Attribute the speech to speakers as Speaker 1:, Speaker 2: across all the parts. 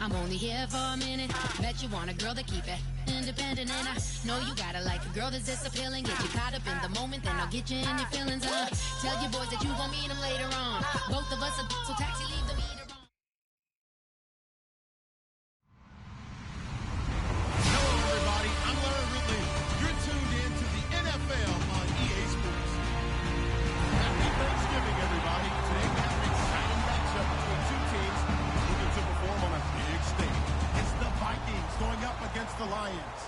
Speaker 1: I'm only here for a minute. Bet you want a girl to keep it independent, and I know you gotta like a girl that's disappealing. Get you caught up in the moment, then I'll get you in your feelings. Tell your boys that you gon' meet them later on. Both of us are so taxi, leave the meter on.
Speaker 2: Hello, everybody. I'm Larry Ridley. You're tuned in to the NFL on EA Sports. Happy Thanksgiving, everybody. Today we have an exciting matchup between two teams looking to perform on a big stage. It's the Vikings going up against the Lions.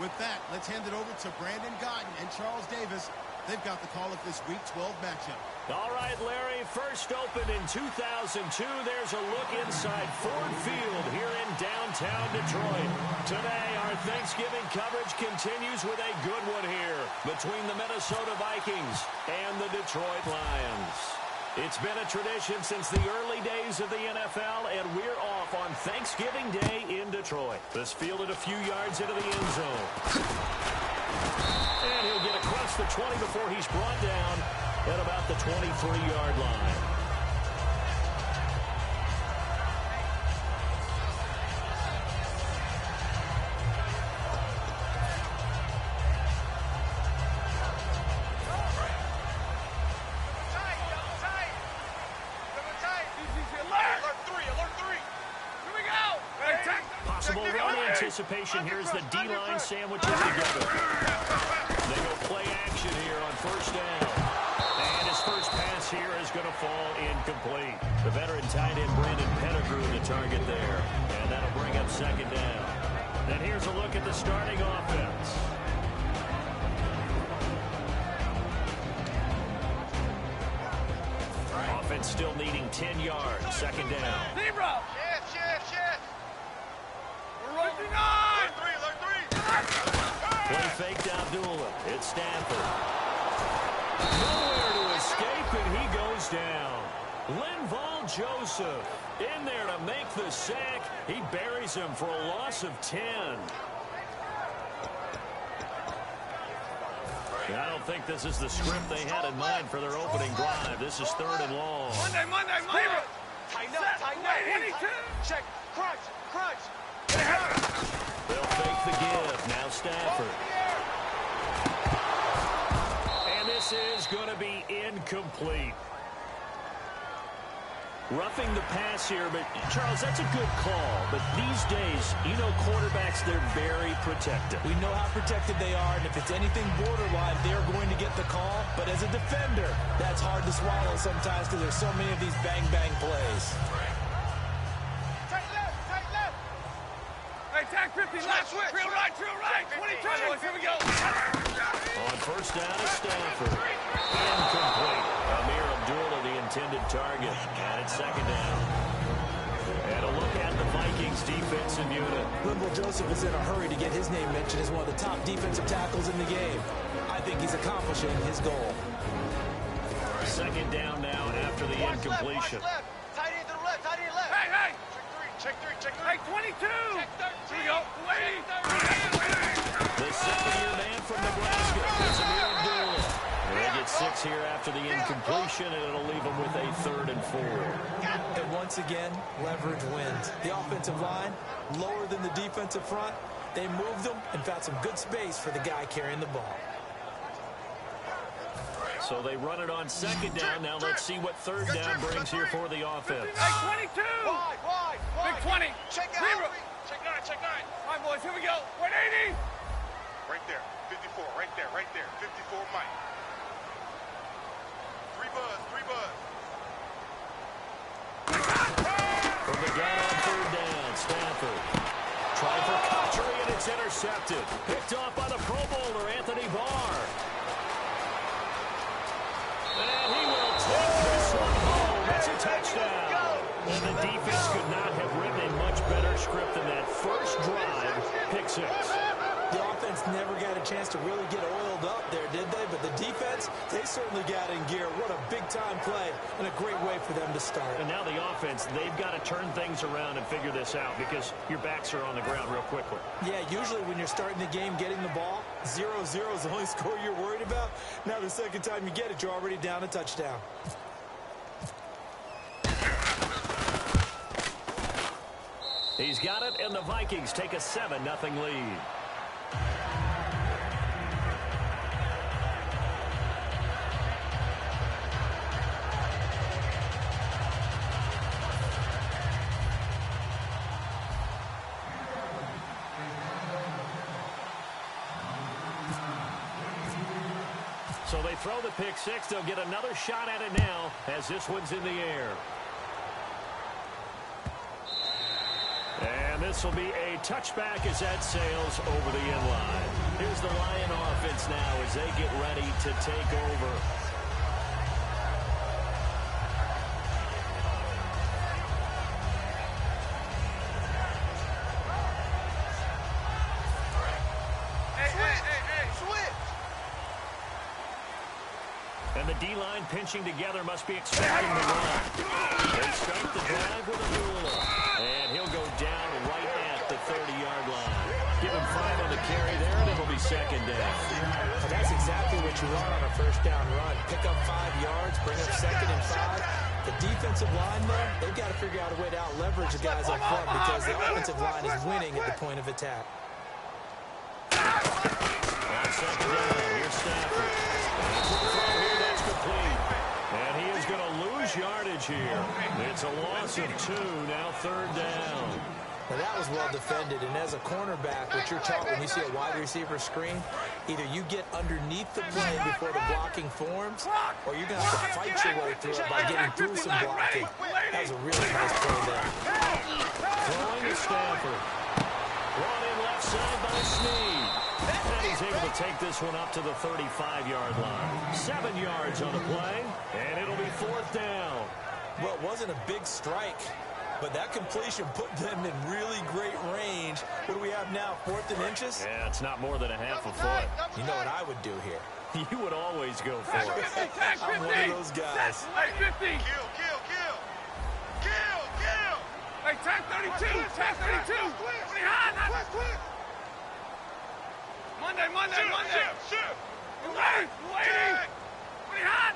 Speaker 2: With that, let's hand it over to Brandon Gotten and Charles Davis. They've got the call of this Week 12 matchup.
Speaker 3: All right, Larry, first opened in 2002. There's a look inside Ford Field here in downtown Detroit. Today, our Thanksgiving coverage continues with a good one here between the Minnesota Vikings and the Detroit Lions. It's been a tradition since the early days of the NFL, and we're off on Thanksgiving Day in Detroit. This fielded a few yards into the end zone. And he'll get across the 20 before he's brought down at about the 23-yard line. Anticipation here as the D-line sandwiches together. They go play action here on first down. And his first pass here is going to fall incomplete. The veteran tight end Brandon Pettigrew the target there. And that'll bring up second down. Then here's a look at the starting offense. Offense still needing 10 yards. Second down.
Speaker 4: Zero. Shift. We're rolling on. Alert three.
Speaker 3: Play fake to Abdullah. It's Stanford. Nowhere to escape, and he goes down. Linval Joseph in there to make the sack. He buries him for a loss of 10. I don't think this is the script they had in mind for their opening drive. This is third and long.
Speaker 4: Monday. Tighten up. 22. Check. Crunch.
Speaker 3: They'll fake the give. Now Stafford. And this is going to be incomplete. Roughing the pass here, but Charles, that's a good call. But these days, you know quarterbacks, they're very protective.
Speaker 5: We know how protected they are, and if it's anything borderline, they're going to get the call. But as a defender, that's hard to swallow sometimes because there's so many of these bang-bang plays.
Speaker 4: Tight left. Hey, tag 50, left. Real right. 22. Here we go.
Speaker 3: On first down is Stafford. Incomplete. Amir Abdullah, the intended target. And it's second down. And a look at the Vikings defensive unit.
Speaker 5: Linval Joseph is in a hurry to get his name mentioned as one of the top defensive tackles in the game. I think he's accomplishing his goal.
Speaker 3: Second down now after the incompletion.
Speaker 4: Watch left. Tight end to the left. Hey. Check three. Hey, 22. Check 13. Here we go. Wait.
Speaker 3: The second-year man from Nebraska is Amir Abdullah. They get 6 here after the incompletion, and it'll leave them with a 3rd and 4.
Speaker 5: And once again, leverage wins. The offensive line, lower than the defensive front. They moved them and found some good space for the guy carrying the ball.
Speaker 3: So they run it on second down. Now let's see what third down brings here for the offense.
Speaker 4: Hey, 22. Wide. Big 20. Check 9. All right, boys, here we go. 180.
Speaker 6: Right there. 54. Right there. 54 Mike. 3 buzz.
Speaker 3: From the gun on third down, Stanford. Trying for Cotchery, and it's intercepted. Picked off by the Pro Bowler, Anthony Barr. And he will take this one home. It's a touchdown. And the defense could not have written a much better script than that first drive. Pick 6.
Speaker 5: The offense never got a chance to really get oiled up there, did they? But the defense, they certainly got in gear. What a big-time play and a great way for them to start.
Speaker 3: And now the offense, they've got to turn things around and figure this out because your backs are on the ground real quickly. Yeah,
Speaker 5: usually when you're starting the game getting the ball, 0-0 is the only score you're worried about. Now the second time you get it, you're already down a touchdown.
Speaker 3: He's got it, and the Vikings take a 7-0 lead. So they throw the pick six. They'll get another shot at it now as this one's in the air. And this will be a touchback as that sails over the end line. Here's the Lion offense now as they get ready to take over. And the D-line pinching together must be expecting the run. They start the drive with a ruler. And he'll go down right at the 30-yard line. Give him 5 on the carry there, and it'll be second down.
Speaker 5: And that's exactly what you want on a first down run. Pick up 5 yards, bring up 2nd and 5. The defensive line, though, they've got to figure out a way to out-leverage the guys up front because the offensive line is winning at the point of attack.
Speaker 3: On second down, here's Stafford. That's complete. And he is going to lose yardage here. It's a loss of 2, now 3rd down.
Speaker 5: Well, that was well defended, and as a cornerback, what you're taught when you see a wide receiver screen, either you get underneath the play before the blocking forms, or you're going to have to fight your way through it by getting through some blocking. That was a really nice play there.
Speaker 3: Throwing to Stafford. Brought in left side by Snead. And he's able to take this one up to the 35-yard line. 7 yards on the play, and it'll be 4th down.
Speaker 5: Well, it wasn't a big strike, but that completion put them in really great range. What do we have now, 4th and inches?
Speaker 3: Yeah, it's not more than a half a foot.
Speaker 5: You know what I would do here?
Speaker 3: You would always go for it.
Speaker 5: I'm one of those guys.
Speaker 4: Hey, 50.
Speaker 6: Kill.
Speaker 4: Hey, tag 32. Tag 32. Pretty high.
Speaker 6: Quick.
Speaker 4: Monday.
Speaker 6: Shift.
Speaker 4: You waiting. Pretty high.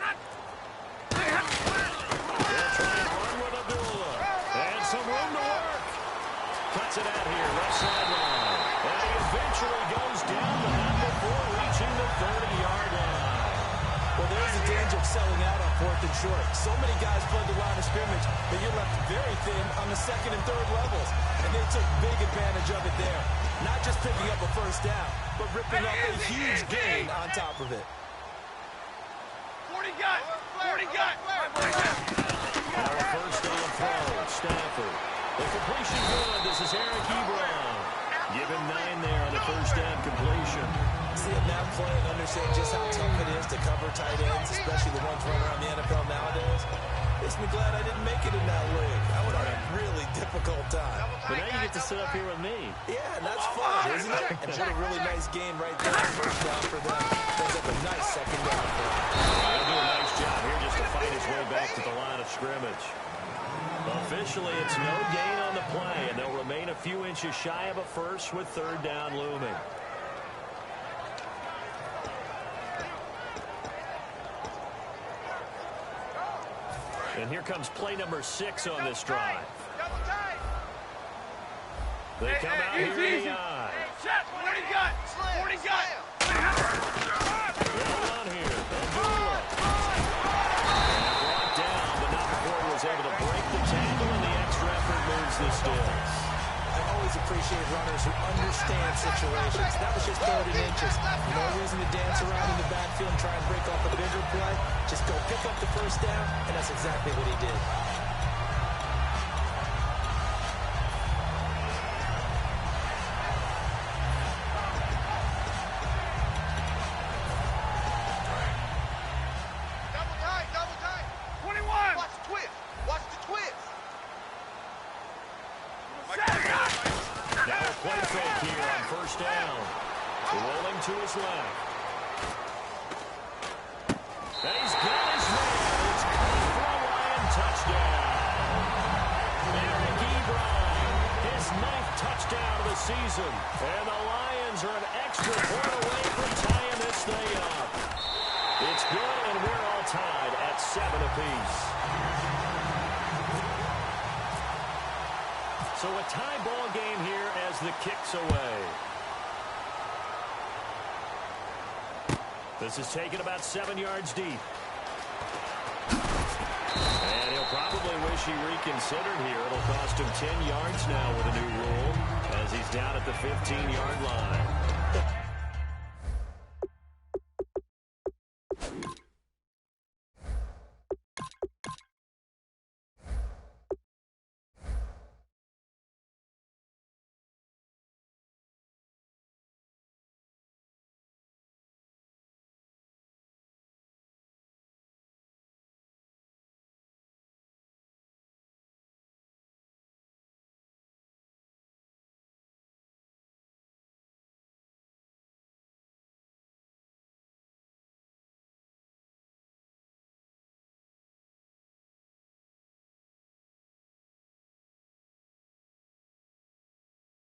Speaker 3: They'll try and run with Abdullah. And some room to work. Cuts it out here, left sideline. And he eventually goes down the net before reaching the 30-yard line.
Speaker 5: Well, there's the danger of selling out on 4th and short. So many guys play the line of scrimmage, but you're left very thin on the 2nd and 3rd levels. And they took big advantage of it there. Not just picking up a first down, but ripping up a huge gain on top of it.
Speaker 4: 40 gut.
Speaker 3: Our first on the throw, Stafford. The completion good. This is Eric Ebron. Give him 9 there on the first down completion.
Speaker 5: See him now play and understand just how tough it is to cover tight ends, especially the ones running around the NFL nowadays. Makes me glad I didn't make it in that league. I would have had a really difficult time.
Speaker 3: But now you get to sit up here with me.
Speaker 5: Yeah, and that's fun, isn't it? And what a really nice game right there. First down for them. Brings up a nice second down for them.
Speaker 3: He'll do a nice job here just to fight his way back to the line of scrimmage. Officially, it's no gain on the play, and they'll remain a few inches shy of a first with 3rd down looming. And here comes play number 6 on this drive. They come out here in the eye.
Speaker 4: Shot. 40 gut.
Speaker 3: They'll run here. Abdullah. And brought down, but not before he was able to break the tackle, and the extra effort moves the stills.
Speaker 5: I always appreciate runners who understand situations. That was just 3rd and inches. No reason to dance around in the backfield and try and break off a bigger play. Just go pick up the first down, and that's exactly what he did.
Speaker 6: Double tight.
Speaker 4: 21.
Speaker 6: Watch the twist.
Speaker 3: Now a play fake here on first down. Rolling to his left. And he's got his man. It's caught for a Lion touchdown. Eric Ebron, his 9th touchdown of the season. And the Lions are an extra point away from tying this thing up. It's good, and we're all tied at 7 apiece. So So a tie ball game here as the kick's away. This is taken about 7 yards deep. And he'll probably wish he reconsidered here. It'll cost him 10 yards now with a new rule as he's down at the 15-yard line.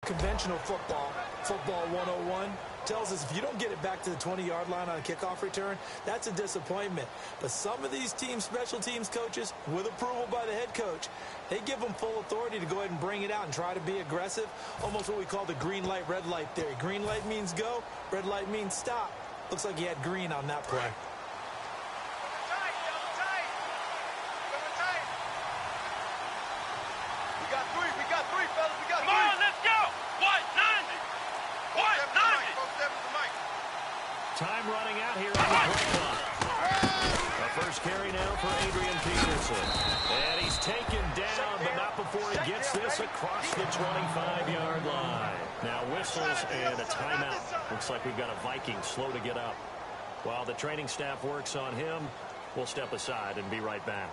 Speaker 5: Conventional football 101, tells us if you don't get it back to the 20-yard line on a kickoff return, that's a disappointment. But some of these special teams coaches, with approval by the head coach, they give them full authority to go ahead and bring it out and try to be aggressive, almost what we call the green light, red light theory. Green light means go, red light means stop. Looks like he had green on that play.
Speaker 6: We got three, fellas. We got
Speaker 4: Come on, let's go. White, 90. White, 90.
Speaker 3: Time running out here on the play clock. The first carry now for Adrian Peterson. And he's taken down, but not before he gets this across the 25-yard line. Now whistles and a timeout. Looks like we've got a Viking slow to get up. While the training staff works on him, we'll step aside and be right back.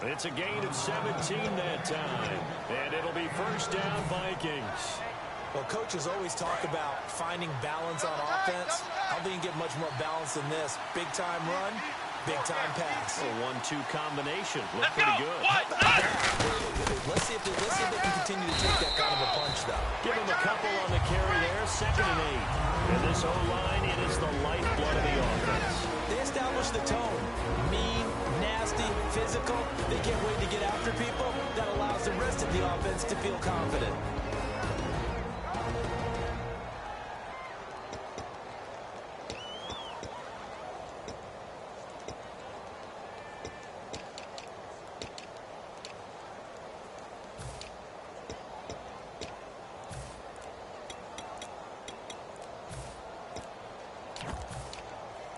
Speaker 3: It's a gain of 17 that time, and it'll be first down Vikings.
Speaker 5: Well, coaches always talk about finding balance on offense. I don't think you get much more balance than this. Big-time run, big-time pass.
Speaker 3: A 1-2 combination. Look pretty good.
Speaker 5: Let's see if they can continue to take that kind of a punch, though.
Speaker 3: Give him a couple on the carry there, 2nd and 8. And this O-line, it is the lifeblood of the offense.
Speaker 5: They establish the tone. Mean, nasty, physical. They can't wait to get after people. That allows the rest of the offense to feel confident.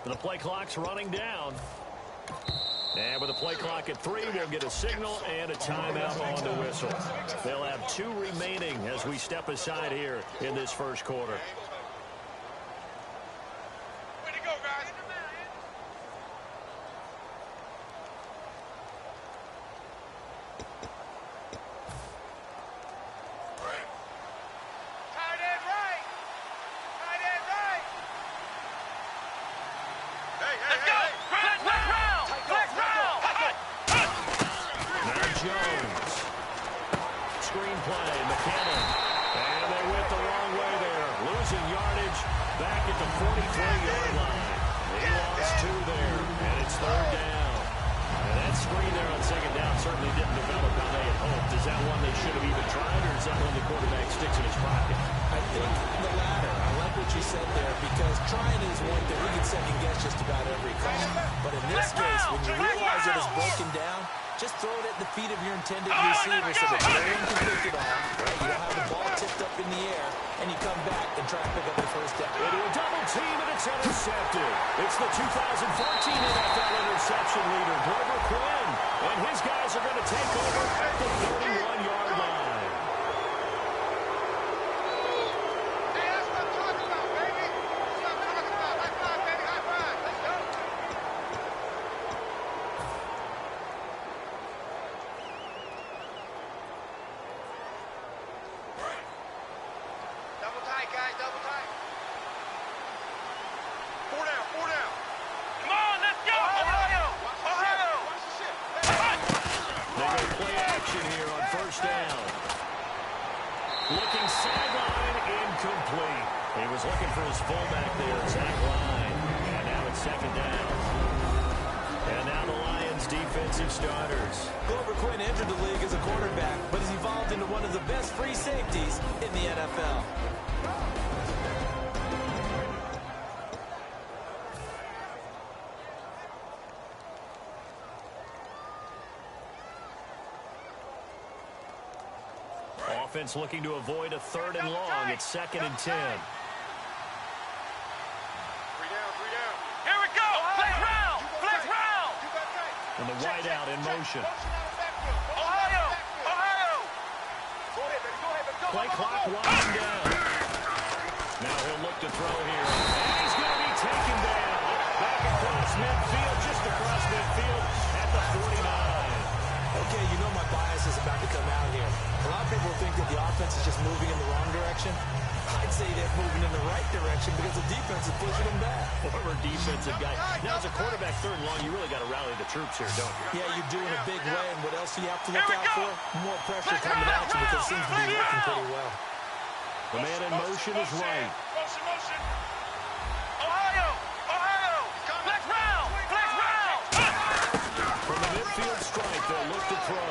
Speaker 3: The play clock's running down. And with the play clock at 3, we'll get a signal and a timeout on the whistle. They'll have 2 remaining as we step aside here in this first quarter.
Speaker 6: Way to go, guys.
Speaker 4: Tight end right. Tight end right. Let's go. Flex round. Flex round.
Speaker 3: Now Jones. Screen play. McKinnon. And they went the wrong way there. Losing yardage back at the 43-yard line. He lost 2 there. And it's 3rd down. And that screen there on 2nd down certainly didn't develop how they had hoped. Is that one they should have even tried, or is that one the quarterback sticks in his pocket?
Speaker 5: I think the latter. I like what you said there, because trying is one thing. We can second guess just about every call. But in this case, when you realize it is broken down, just throw it at the feet of your intended receiver so that no one can pick it off. Right? You don't have the ball tipped up in the air, and you come back and try to pick up the first down.
Speaker 3: Into a double team, and it's intercepted. It's the 2014 NFL interception leader, Grover Quinn. And his guys are going to take over at the 31-yard line.
Speaker 6: Hey, that's what I'm talking about, baby. That's what I'm talking about. High five, baby. High five. Let's go. Double tight, guys. Double tight.
Speaker 3: Looking sideline, incomplete. He was looking for his fullback there, Zach Line. And now it's second down. And now the Lions defensive starters.
Speaker 5: Glover Quinn entered the league as a quarterback, but has evolved into one of the best free safeties in the NFL.
Speaker 3: Offense looking to avoid a 3rd and long. It's 2nd and 10.
Speaker 6: 3 down, 3 down.
Speaker 4: Here we go. Flex round. Flex round.
Speaker 6: You got tight.
Speaker 3: And the wideout in motion.
Speaker 6: Motion out of backfield.
Speaker 4: Ohio. Ohio.
Speaker 6: Go ahead, baby. Go ahead, baby. Go,
Speaker 3: Play
Speaker 6: go, go,
Speaker 3: clock
Speaker 6: go.
Speaker 3: winding down. Now he'll look to throw here. And he's going to be taken down. Back across midfield, just across midfield at the 49.
Speaker 5: Okay, you know my bias is about to come out here. A lot of people think that the offense is just moving in the wrong direction. I'd say they're moving in the right direction because the defense is pushing them back.
Speaker 3: Former defensive guy. Now, as a quarterback 3rd and long, you really got to rally the troops here, don't you?
Speaker 5: Yeah, you do in a big way. And what else do you have to look out for? More pressure coming at you because it seems to be working pretty well.
Speaker 3: The man in motion is right.
Speaker 6: Motion, motion.
Speaker 4: Ohio. Ohio. Flex round. Flex round.
Speaker 3: From the midfield stripe, they'll look to throw.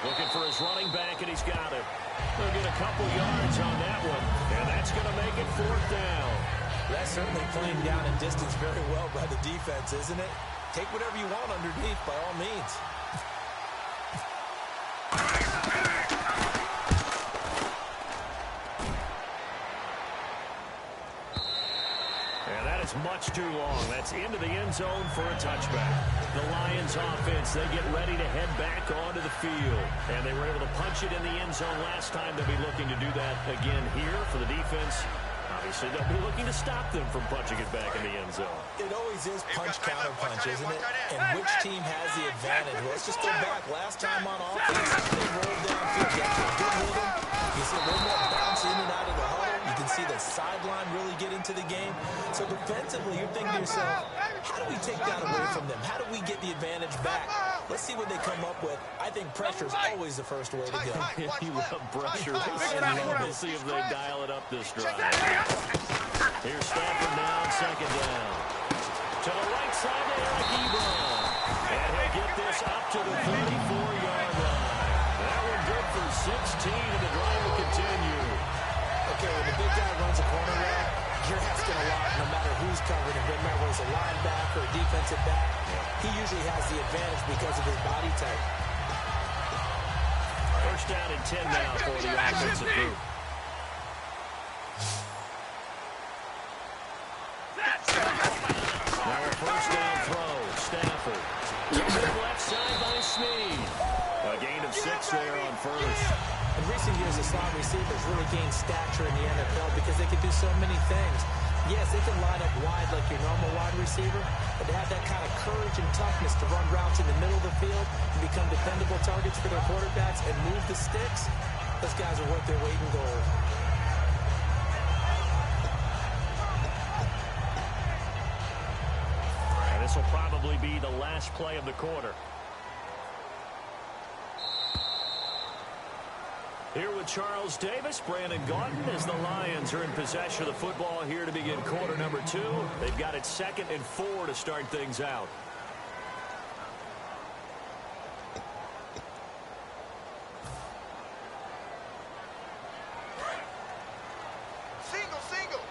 Speaker 3: Looking for his running back, and he's got it. They'll get a couple yards on that one, and that's going to make it 4th down.
Speaker 5: That's certainly playing down in distance very well by the defense, isn't it? Take whatever you want underneath, by all means.
Speaker 3: And that is much too long. That's into the end zone for a touchback. The Lions offense, they get ready to head back onto the field. And they were able to punch it in the end zone last time. They'll be looking to do that again here for the defense. Obviously, they'll be looking to stop them from punching it back in the end zone.
Speaker 5: It always is punch-counter-punch, isn't it? And which team has the advantage? Well, let's just go back. Last time on offense, they rolled downfield. You got a good rhythm. You see a little more bounce in and out of the huddle. You can see the sideline really get into the game. So defensively, you're thinking to yourself, how do we take that away from them? How do we get the advantage back? Let's see what they come up with. I think pressure is always the first way to go.
Speaker 3: You love pressure. We'll see if they dial it up this drive. Here's Stafford now on 2nd down. To the right side to Eric Ebron. And he'll get this up to the 34-yard line. That one good for 16, and the drive will continue.
Speaker 5: Okay, when the big guy runs a corner route, you're asking a lot no matter who's covering him. Doesn't matter whether it's a linebacker or a defensive back. He usually has the advantage because of his body type.
Speaker 3: 1st down and 10 now for the offensive group. Now a 1st down throw. Stafford. To the left side by Snead. A gain of 6 there on 1st.
Speaker 5: In recent years, the slot receivers really gained stature in the NFL because they can do so many things. Yes, they can line up wide like your normal wide receiver, but to have that kind of courage and toughness to run routes in the middle of the field and become dependable targets for their quarterbacks and move the sticks, those guys are worth their weight in gold.
Speaker 3: And this will probably be the last play of the quarter. Here with Charles Davis, Brandon Gaudin, as the Lions are in possession of the football here to begin quarter number 2. They've got it 2nd and 4 to start things out.
Speaker 6: Single, single.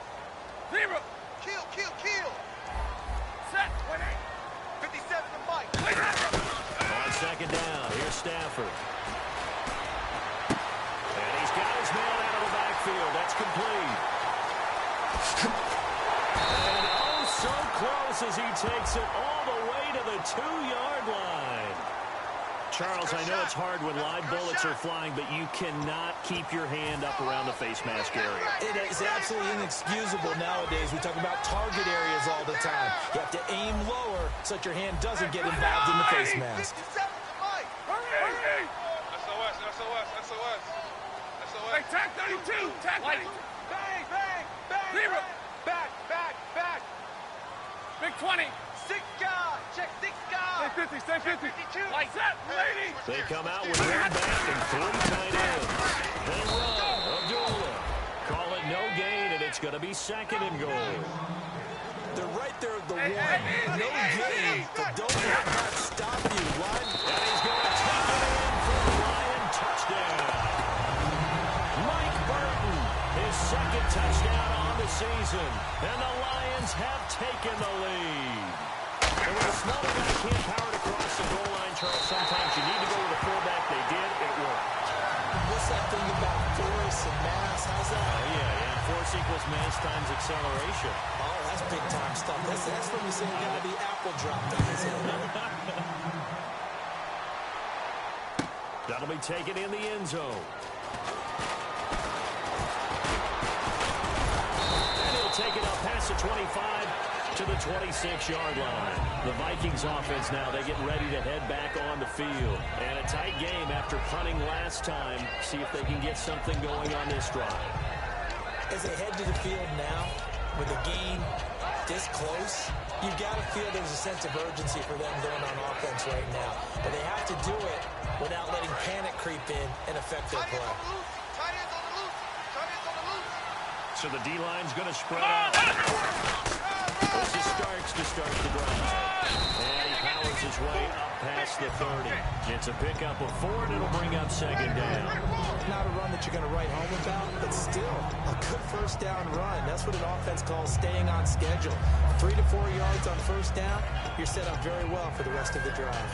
Speaker 4: Zero.
Speaker 6: Kill, kill, kill.
Speaker 4: Set.
Speaker 6: 57 to Mike.
Speaker 3: On 2nd down, here's Stafford. And he's got his man out of the backfield. That's complete. And oh, so close as he takes it all the way to the 2-yard line. Charles, I know it's hard when live bullets are flying, but you cannot keep your hand up around the face mask area.
Speaker 5: It is absolutely inexcusable nowadays. We talk about target areas all the time. You have to aim lower so that your hand doesn't get involved in the face mask.
Speaker 6: 57 to Mike.
Speaker 4: Hurry.
Speaker 6: SOS, SOS, SOS. SOS.
Speaker 4: Hey, tag 32. Tag 32.
Speaker 6: Bang, bang, bang.
Speaker 4: Zero.
Speaker 6: Back, back, back.
Speaker 4: Big 20.
Speaker 6: 6 guys. Check 6 guys.
Speaker 4: 50, stay 50. Like that, lady.
Speaker 3: They come out with one back and 3 tight ends. They run. Abdullah. Call it no gain, and it's going to be 2nd and goal.
Speaker 5: They're right there at the 1. No gain, but don't let that stop you. Line.
Speaker 3: And he's going to take it in for the Lion touchdown. Mike Burton, his 2nd touchdown on the season. And the Lions have taken the lead. And when a smaller guy can't power it across the goal line, Charles, sometimes you need to go with a fullback. They did. It worked.
Speaker 5: What's that thing about force and mass? How's that?
Speaker 3: Oh, yeah. Force equals mass times acceleration.
Speaker 5: Oh, that's big-time stuff. That's when you say you got the apple dropped on his head.
Speaker 3: That'll be taken in the end zone. And he'll take it up past the 25 to the 26-yard line. The Vikings offense now, they get ready to head back on the field. And a tight game after punting last time. See if they can get something going on this drive.
Speaker 5: As they head to the field now, with the game this close, you've got to feel there's a sense of urgency for them going on offense right now. But they have to do it without letting panic creep in and affect their play.
Speaker 3: So the D-line's going to spread out. This is Starks to start the drive. And he powers his way up past the 30. It's a pickup of 4, and it'll bring up 2nd down.
Speaker 5: Not a run that you're going to write home about, but still a good 1st down run. That's what an offense calls staying on schedule. 3 to 4 yards on 1st down, you're set up very well for the rest of the drive.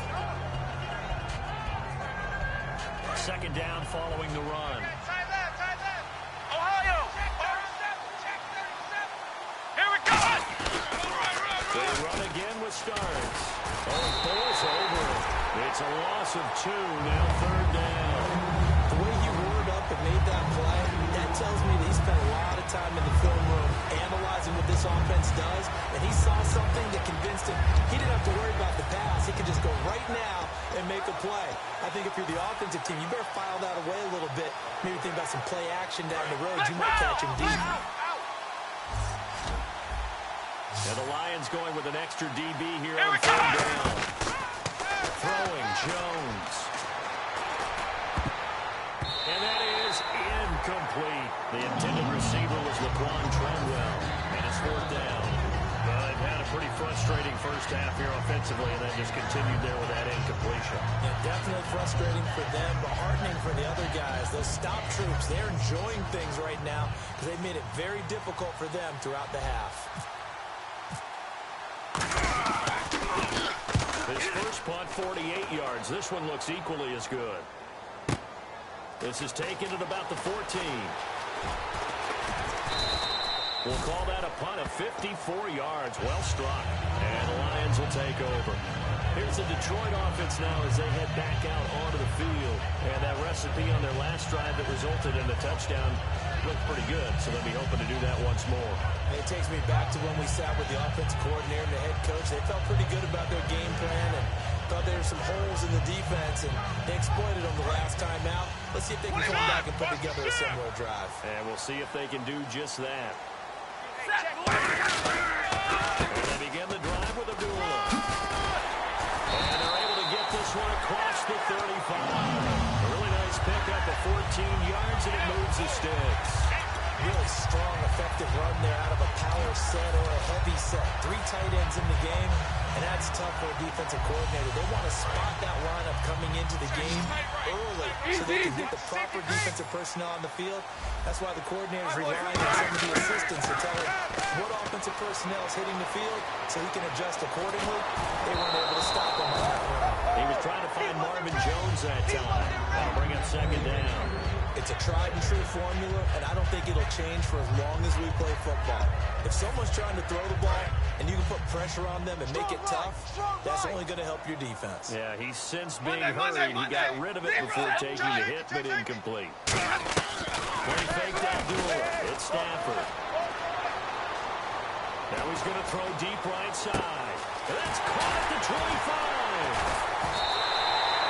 Speaker 3: 2nd down following the run.
Speaker 4: Ohio. Here we go.
Speaker 3: They run again with Starks. Oh, pulls over it. It's a loss of 2, now 3rd down.
Speaker 5: The way he roared up and made that play, that tells me that he spent a lot of time in the film room analyzing what this offense does, and he saw something that convinced him he didn't have to worry about the pass. He could just go right now and make a play. I think if you're the offensive team, you better file that away a little bit. Maybe think about some play action down the road. You might catch him deep.
Speaker 3: And the Lions going with an extra DB here on 3rd down. Throwing Jones. And that is incomplete. The intended receiver was Laquan Treadwell. And it's 4th down. They've had a pretty frustrating first half here offensively, and that just continued there with that incompletion.
Speaker 5: Yeah, definitely frustrating for them, but heartening for the other guys. Those stop troops, they're enjoying things right now because they've made it very difficult for them throughout the half.
Speaker 3: His first punt, 48 yards. This one looks equally as good. This is taken at about the 14. We'll call that a punt of 54 yards. Well struck. And the Lions will take over. Here's the Detroit offense now as they head back out onto the field. And that recipe on their last drive that resulted in a touchdown looked pretty good. So they'll be hoping to do that once more.
Speaker 5: It takes me back to when we sat with the offensive coordinator and the head coach. They felt pretty good about their game plan and thought there were some holes in the defense, and they exploited them the last time out. Let's see if they can come back and put together a similar drive.
Speaker 3: And we'll see if they can do just that. And they begin the drive with Abdullah. And they're able to get this one across the 35. A really nice pickup of 14 yards, and it moves the sticks.
Speaker 5: Really strong, effective run there out of a power set or a heavy set. 3 tight ends in the game, and that's tough for a defensive coordinator. They want to spot that lineup coming into the game early so they can get the proper defensive personnel on the field. That's why the coordinator's relying on some of the assistants to tell him what offensive personnel is hitting the field so he can adjust accordingly. They weren't able to stop him on that run.
Speaker 3: He was trying to find Marvin Jones that time. That'll bring up 2nd down.
Speaker 5: It's a tried-and-true formula, and I don't think it'll change for as long as we play football. If someone's trying to throw the ball and you can put pressure on them and make it tough, that's only going to help your defense.
Speaker 3: Yeah, he's since being hurried. He got rid of it before taking the hit, but incomplete. Play faked Abdullah. It's Stafford. Now he's going to throw deep right side. That's caught at the 25.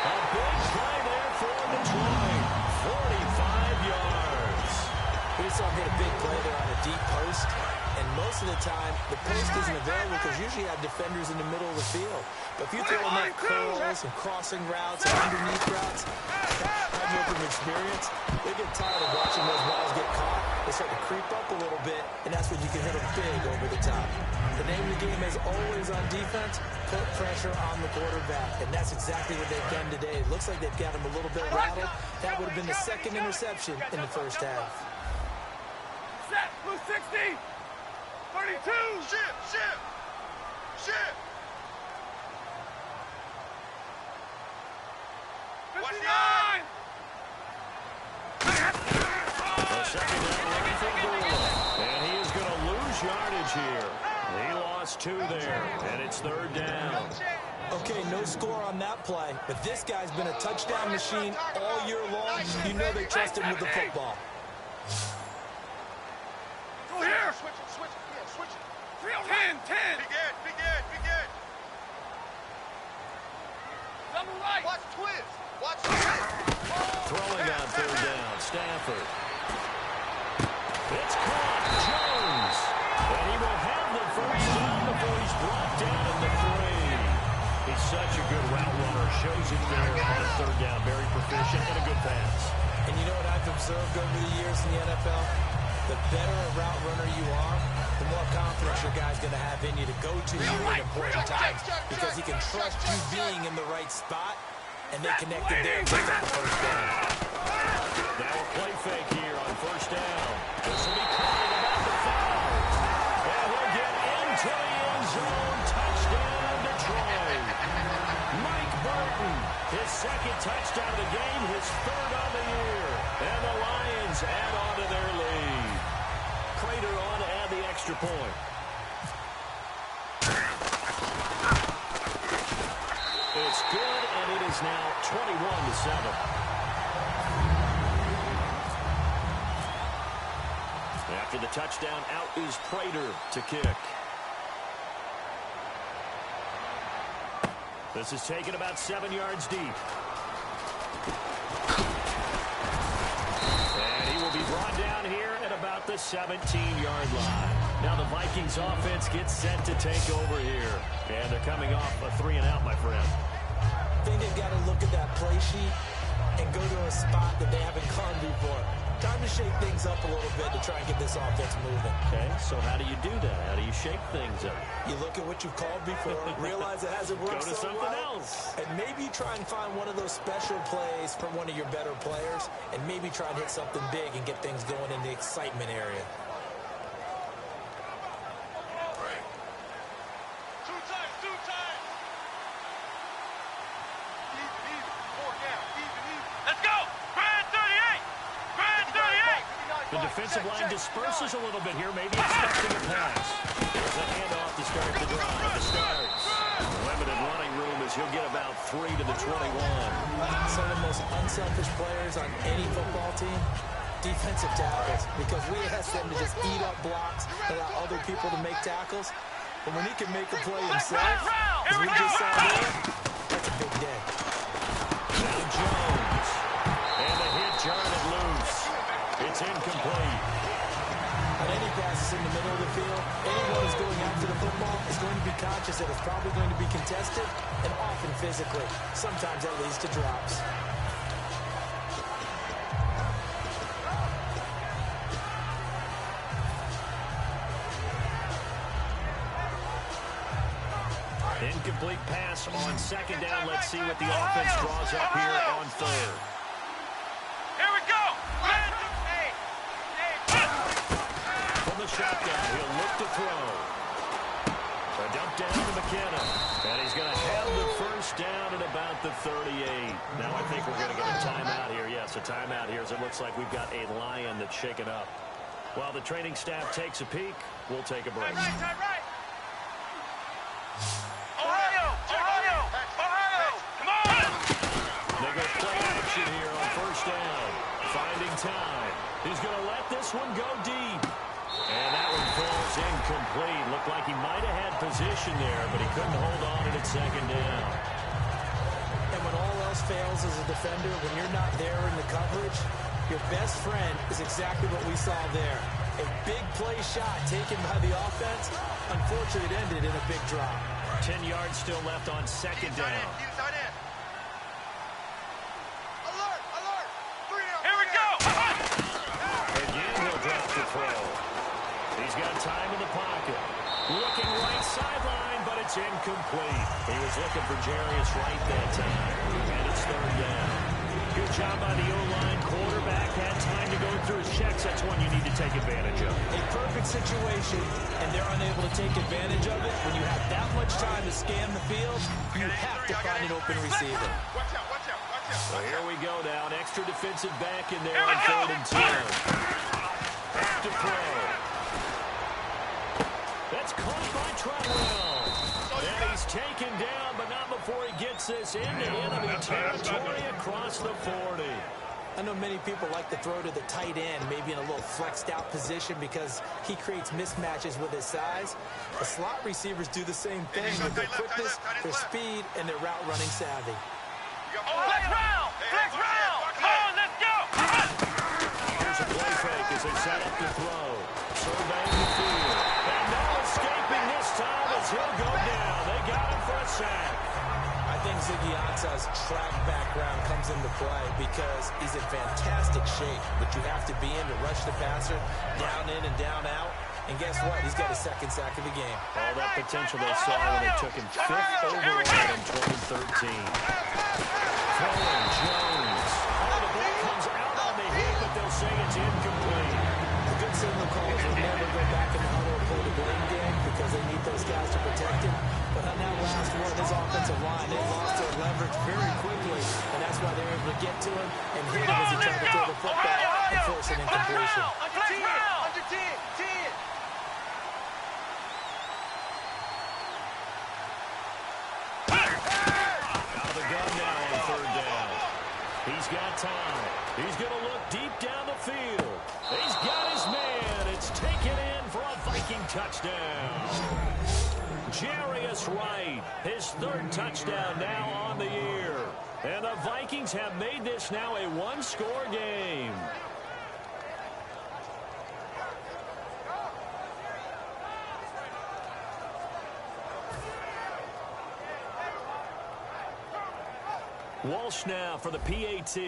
Speaker 3: A big play there for Detroit. 45 yards.
Speaker 5: We saw him hit a big play there on a deep post, and most of the time, the post isn't available because usually you have defenders in the middle of the field. But if you throw enough curls and crossing routes and underneath routes, I know from experience, they get tired of watching those balls get caught. They start to creep up a little bit, and that's when you can hit them big over the top. The name of the game is always on defense, put pressure on the quarterback, and that's exactly what they've done today. It looks like they've got him a little bit rattled. That would have been the second interception in the first half.
Speaker 4: Set, blue 60, 32. Ship. 59.
Speaker 3: A second down line for Brewer. And he is going to lose yardage here. He lost 2 there, and it's third down.
Speaker 5: Okay, no score on that play, but this guy's been a touchdown machine all year long. You know they trust him with the football.
Speaker 4: Go here. Switch it. 10. Be good. Double right. Watch twist.
Speaker 3: Throwing on third down, Stafford. It's caught, Jones. And he will have the first down before he's brought down at the 3. He's such a good route runner. Shows it there on third down. Very proficient and a good pass.
Speaker 5: And you know what I've observed over the years in the NFL? The better a route runner you are, the more confidence your guy's going to have in you to go to you in important times because he can trust you being in the right spot, and they connected there and picked up the first down.
Speaker 3: Now a play fake here on first down. This will be called about the foul. And he'll get into the end zone. Touchdown, Detroit. Mike Burton, his second touchdown of the game, his third of the year. And the Lions add on to their lead. Prater on to add the extra point. It's good, and it is now 21-7. After the touchdown, out is Prater to kick. This is taken about 7 yards deep. And he will be brought down here at about the 17-yard line. Now the Vikings offense gets set to take over here. And they're coming off a 3-and-out, my friend.
Speaker 5: I think they've got to look at that play sheet and go to a spot that they haven't gone before. Time to shake things up a little bit to try and get this offense moving.
Speaker 3: Okay, so how do you do that? How do you shake things up?
Speaker 5: You look at what you've called before, realize it hasn't worked
Speaker 3: Go to
Speaker 5: so
Speaker 3: something
Speaker 5: well,
Speaker 3: else.
Speaker 5: and maybe try and find one of those special plays from one of your better players, and maybe try and hit something big and get things going in the excitement area.
Speaker 6: Two times. Easy. 4 down. Easy.
Speaker 4: Let's go. Brad 38.
Speaker 3: The defensive line disperses a little bit here, maybe expecting a pass. There's a handoff to start the drive. The starts. Limited running room as he'll get about 3 to the 21.
Speaker 5: Some of the most unselfish players on any football team, defensive tackles, because we ask them to just eat up blocks, allow other people to make tackles. But when he can make a play himself, as we just saw there, that's a big day.
Speaker 3: Now Jones. And the hit jarred it loose. It's incomplete.
Speaker 5: On any passes in the middle of the field, anyone who's going after the football is going to be conscious that it's probably going to be contested, and often physically. Sometimes that leads to drops.
Speaker 3: Incomplete pass on second down. Let's see what the offense draws up here on third.
Speaker 4: Here we go.
Speaker 3: From the shotgun, he'll look to throw. A dump down to McKenna. And he's going to have the first down at about the 38. Now I think we're going to get a timeout here. Yes, a timeout here as it looks like we've got a Lion that's shaken up. While the training staff takes a peek, we'll take a break.
Speaker 4: Right. Ohio! Come on!
Speaker 3: They go play action here on first down. Finding time. He's going to let this one go deep. And that one falls incomplete. Looked like he might have had position there, but he couldn't hold on at second down.
Speaker 5: And when all else fails as a defender, when you're not there in the coverage, your best friend is exactly what we saw there. A big play shot taken by the offense. Unfortunately, it ended in a big drop.
Speaker 3: 10 yards still left on second down.
Speaker 6: Inside in. Alert, alert. 3 down.
Speaker 4: Here we go.
Speaker 3: Again, he'll drop the throw. He's got time in the pocket. Looking right sideline, but it's incomplete. He was looking for Jarius Wright that time. And it's third down. Good job by the O-line. Quarterback had time to go through his checks. That's one you need to take advantage of.
Speaker 5: A perfect situation, and they're unable to take advantage of it. When you have that much time to scan the field, you have to find an open receiver.
Speaker 6: Watch out, watch out, watch out.
Speaker 3: So here we go now. An extra defensive back in there
Speaker 4: Here we
Speaker 3: on
Speaker 4: go.
Speaker 3: 3rd and 10. Back to throw. That's caught by Treadwell. And he's taken down, but not before he gets this into enemy territory across the 40.
Speaker 5: I know many people like to throw to the tight end, maybe in a little flexed out position because he creates mismatches with his size. The slot receivers do the same thing with their quickness, their speed, and their route running savvy.
Speaker 4: Flex round. Flex round. Come on, let's go.
Speaker 3: Here's a play fake as they set up to throw. Surveying the field. And no escaping this time as he'll go down. They got him for a sack.
Speaker 5: I think Ziggy Ansah's track background comes into play because he's in fantastic shape, but you have to be in to rush the passer, down in and down out. And guess what? He's got his second sack of the game.
Speaker 3: All that potential they saw when they took him 5th overall in 2013. Throwing Jones. Oh, the ball comes out on the hit, but they'll say it's incomplete.
Speaker 5: The good signal calls will never go back in the huddle or play the blame game because they need those guys to protect him. But on that last one, his offensive line, they lost their leverage very quickly, and that's why they were able to get to him and hit him as he tried to throw the football and force an incompletion.
Speaker 4: Flex round.
Speaker 6: Under 10, 10.
Speaker 3: Out of the gun now on 3rd down. He's got time. He's going to look deep down the field. He's got his man. It's taken in for a Viking touchdown. Jarius Wright, his 3rd touchdown now on the year. And the Vikings have made this now a one-score game. Walsh now for the PAT.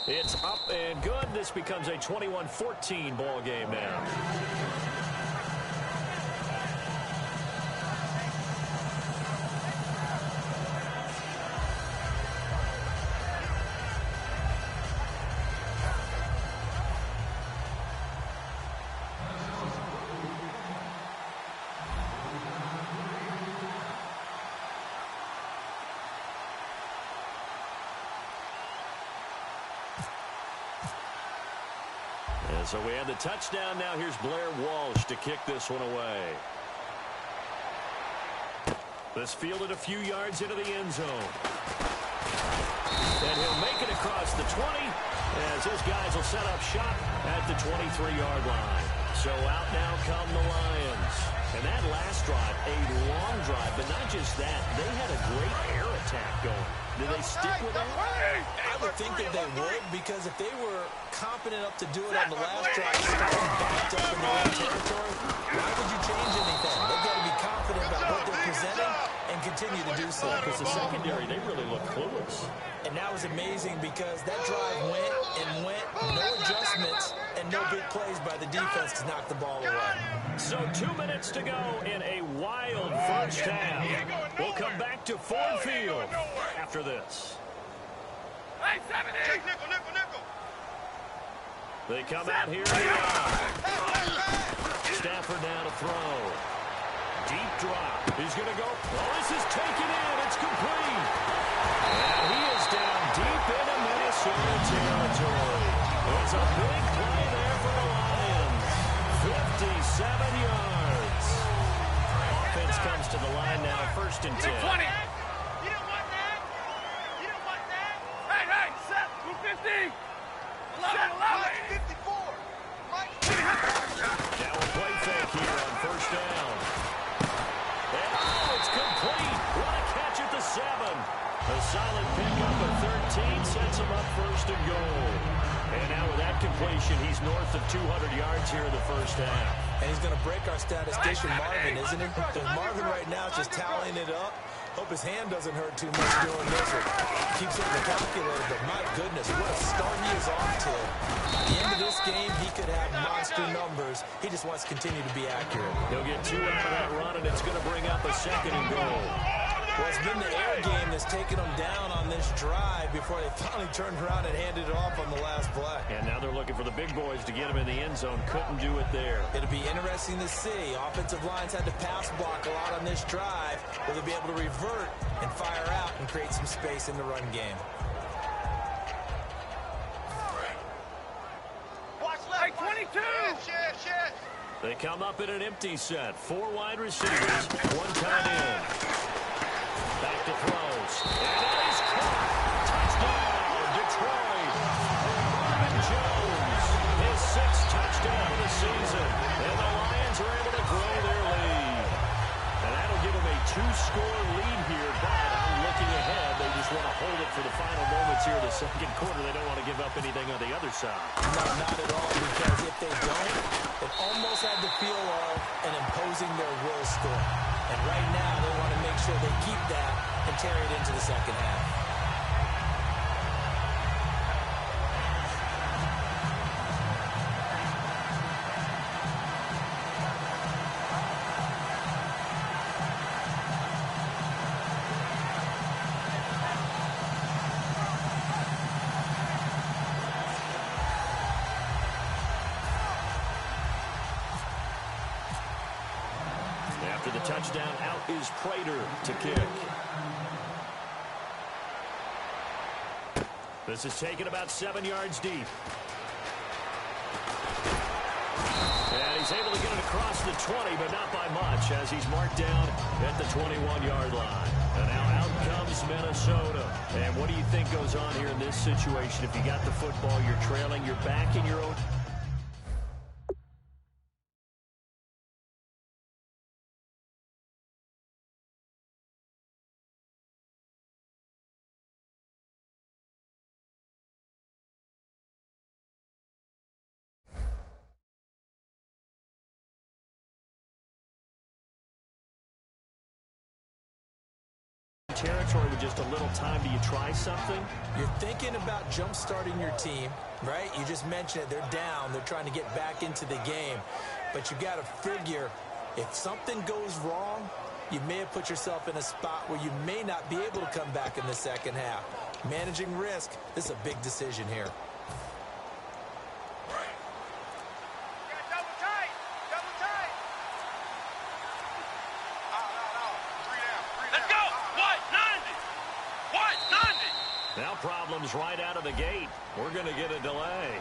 Speaker 3: It's up and good. This becomes a 21-14 ball game now. And so we have the touchdown. Now here's Blair Walsh to kick this one away. This fielded a few yards into the end zone. And he'll make it across the 20 as his guys will set up shop at the 23-yard line. So out now come the Lions. And that last drive, a long drive, but not just that. They had a great air attack going. Do they stick with that?
Speaker 5: I would think that they would, because if they were confident enough to do it on the last drive, starting backed up in their own territory, why would you change anything? They've got to be confident about what they're presenting and continue to do so.
Speaker 3: Because the secondary, they really look clueless.
Speaker 5: And that was amazing because that drive went and went, no adjustments, and no big plays by the defense to knock the ball away.
Speaker 3: So 2 minutes to go in a wild first half. We'll come back to Ford Field after this.
Speaker 4: Hey, 17.
Speaker 6: Check nickel, nickel, nickel.
Speaker 3: They come out here. They are. Stafford now to throw. Deep drop. He's going to go. Oh, this is taken in. It's complete. And he is down deep into Minnesota territory. It's a big play there for the Lions. 57 yards. Offense comes to the line now. 1st and 10.
Speaker 4: 20. You don't want that. You don't want that. Hey, hey, set. 250. 11.
Speaker 6: 54.
Speaker 3: Now a play fake here on 1st down. And oh, it's complete. What a catch at the 7. A solid pickup of 13 sets him up first and goal. And now with that completion, he's north of 200 yards here in the first half.
Speaker 5: And he's going to break our statistician Marvin, isn't he? Because Marvin right now is just tallying it up. Hope his hand doesn't hurt too much doing this one. He keeps hitting the calculator, but my goodness, what a start he is off to. By the end of this game, he could have monster numbers. He just wants to continue to be accurate.
Speaker 3: He'll get 2 out of that run, and it's going to bring up a second and goal.
Speaker 5: Well, it's been the air game that's taken them down on this drive before they finally turned around and handed it off on the last play.
Speaker 3: And now they're looking for the big boys to get him in the end zone. Couldn't do it there.
Speaker 5: It'll be interesting to see. Offensive lines had to pass block a lot on this drive. Will they be able to revert and fire out and create some space in the run game?
Speaker 4: Watch left. Hey, 22. Shit.
Speaker 3: They come up in an empty set. 4 wide receivers, 1 tight end. Back to throws. And he's caught. Touchdown, Detroit. Marvin Jones, his 6th touchdown of the season. And the Lions are able to grow their lead. And that'll give them a 2-score lead here. But I'm looking ahead. They just want to hold it for the final moments here in the second quarter. They don't want to give up anything on the other side.
Speaker 5: No, not at all, because if they don't, it almost had the feel of an imposing their will score. And right now, they want to make sure they keep that and carry it into the second half.
Speaker 3: After the touchdown, out is Prater to kick. This is taken about 7 yards deep. And he's able to get it across the 20, but not by much, as he's marked down at the 21-yard line. And now out comes Minnesota. And what do you think goes on here in this situation? If you got the football, you're trailing, you're back in your own... territory with just a little time. Do you try something?
Speaker 5: You're thinking about jump-starting your team, right? You just mentioned it. They're down. They're trying to get back into the game. But you got to figure, if something goes wrong, you may have put yourself in a spot where you may not be able to come back in the second half. Managing risk, this is a big decision here.
Speaker 3: Now problems right out of the gate. We're going to get a delay.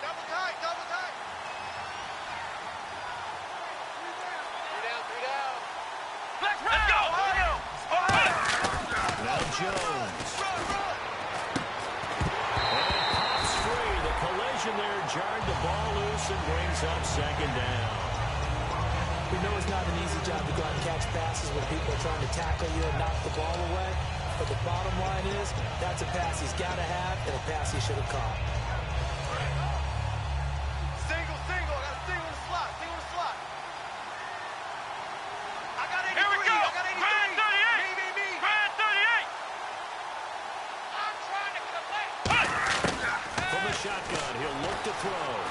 Speaker 6: Double tight. 3 down.
Speaker 4: Let's go.
Speaker 3: Now Jones. And it pops free. The collision there jarred the ball loose and brings up second down.
Speaker 5: We know it's not an easy job to go out and catch passes when people are trying to tackle you and knock the ball away. But the bottom line is, that's a pass he's got to have and a pass he should have caught.
Speaker 6: Single. I got a single in the slot. I got 83.
Speaker 4: Here we go.
Speaker 6: I got 83.
Speaker 4: Grand 38.
Speaker 6: Me.
Speaker 4: Grand 38.
Speaker 6: I'm trying to get a play.
Speaker 3: From the shotgun, he'll look to throw.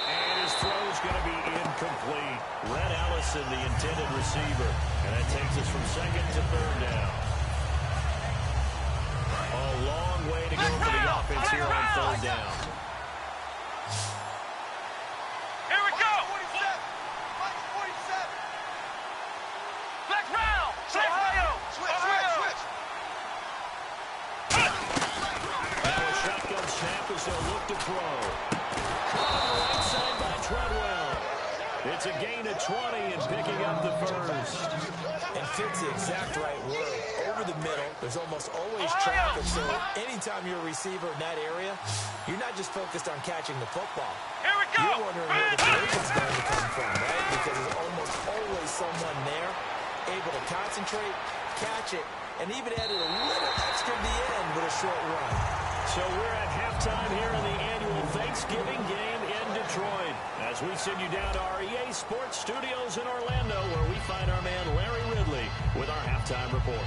Speaker 3: And his throw's going to be incomplete. Red Allison, the intended receiver. And that takes us from second to third down. A long way to go for the offense here on third down.
Speaker 4: Here we go.
Speaker 6: 47.
Speaker 4: Let's round.
Speaker 6: Ohio. Switch.
Speaker 3: Now a shotgun snap as they'll look to throw. On the right side by Treadwell. It's a gain of 20 and picking up the first.
Speaker 5: And fits the exact right word. Over the middle, there's almost always traffic, so anytime you're a receiver in that area, you're not just focused on catching the football.
Speaker 4: Here we
Speaker 5: you're wondering where the collision's going to come from, right? Because there's almost always someone there able to concentrate, catch it, and even added a little extra at the end with a short run.
Speaker 3: So we're at halftime here in the annual Thanksgiving game in Detroit. As we send you down to our EA Sports Studios in Orlando, where we find our man Larry Ridley with our halftime report.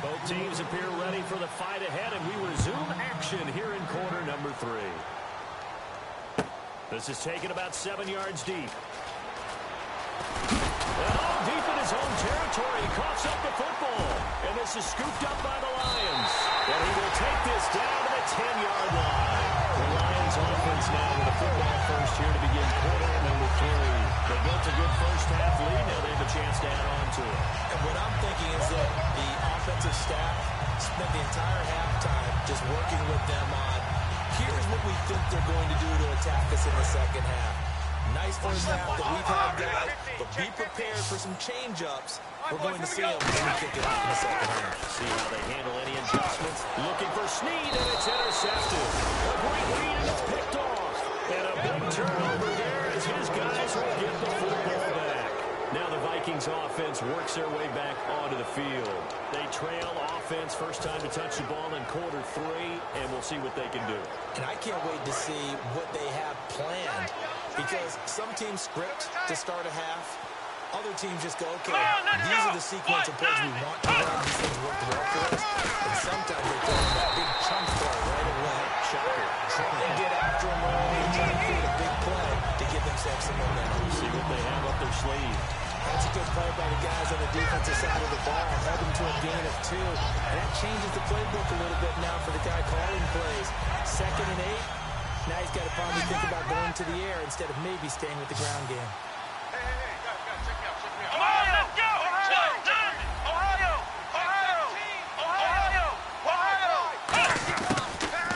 Speaker 3: Both teams appear ready for the fight ahead, and we resume action here in quarter number 3. This is taken about 7 yards deep. And all deep in his own territory, he coughs up the football. And this is scooped up by the Lions. And he will take this down to the 10-yard line. The Lions offense now with a football first here to begin quarter number 3. They built a good first half lead. Now they have a chance to add on to it.
Speaker 5: And what I'm thinking is that the offensive staff spent the entire halftime just working with them on, here's what we think they're going to do to attack us in the second half. Nice first half that we've had, guys, but be prepared for some change-ups. We're going to see them when we kick it off in the second half.
Speaker 3: See how they handle any adjustments. Looking for Snead, and it's intercepted. A great read, and it's picked off. And a big turnover there as his guys will get the football back. Now the Vikings offense works their way back onto the field. They trail offense, first time to touch the ball in quarter 3, and we'll see what they can do.
Speaker 5: And I can't wait to see what they have planned, because some teams script to start a half. Other teams just go, okay, these are the sequence of plays we want to run. These things work well for us. And sometimes they throw that big chunk play right away. Shocker. Try and get after them early and try to create a big play to give themselves some momentum.
Speaker 3: See what they have up their sleeve.
Speaker 5: That's a good play by the guys on the defensive side of the ball. Held them to a gain of 2. And that changes the playbook a little bit now for the guy calling plays. 2nd and 8. Now he's got to probably think about going to the air instead of maybe staying with the ground game.
Speaker 6: Hey, guys, check me out.
Speaker 4: Come on, let's go! Ohio!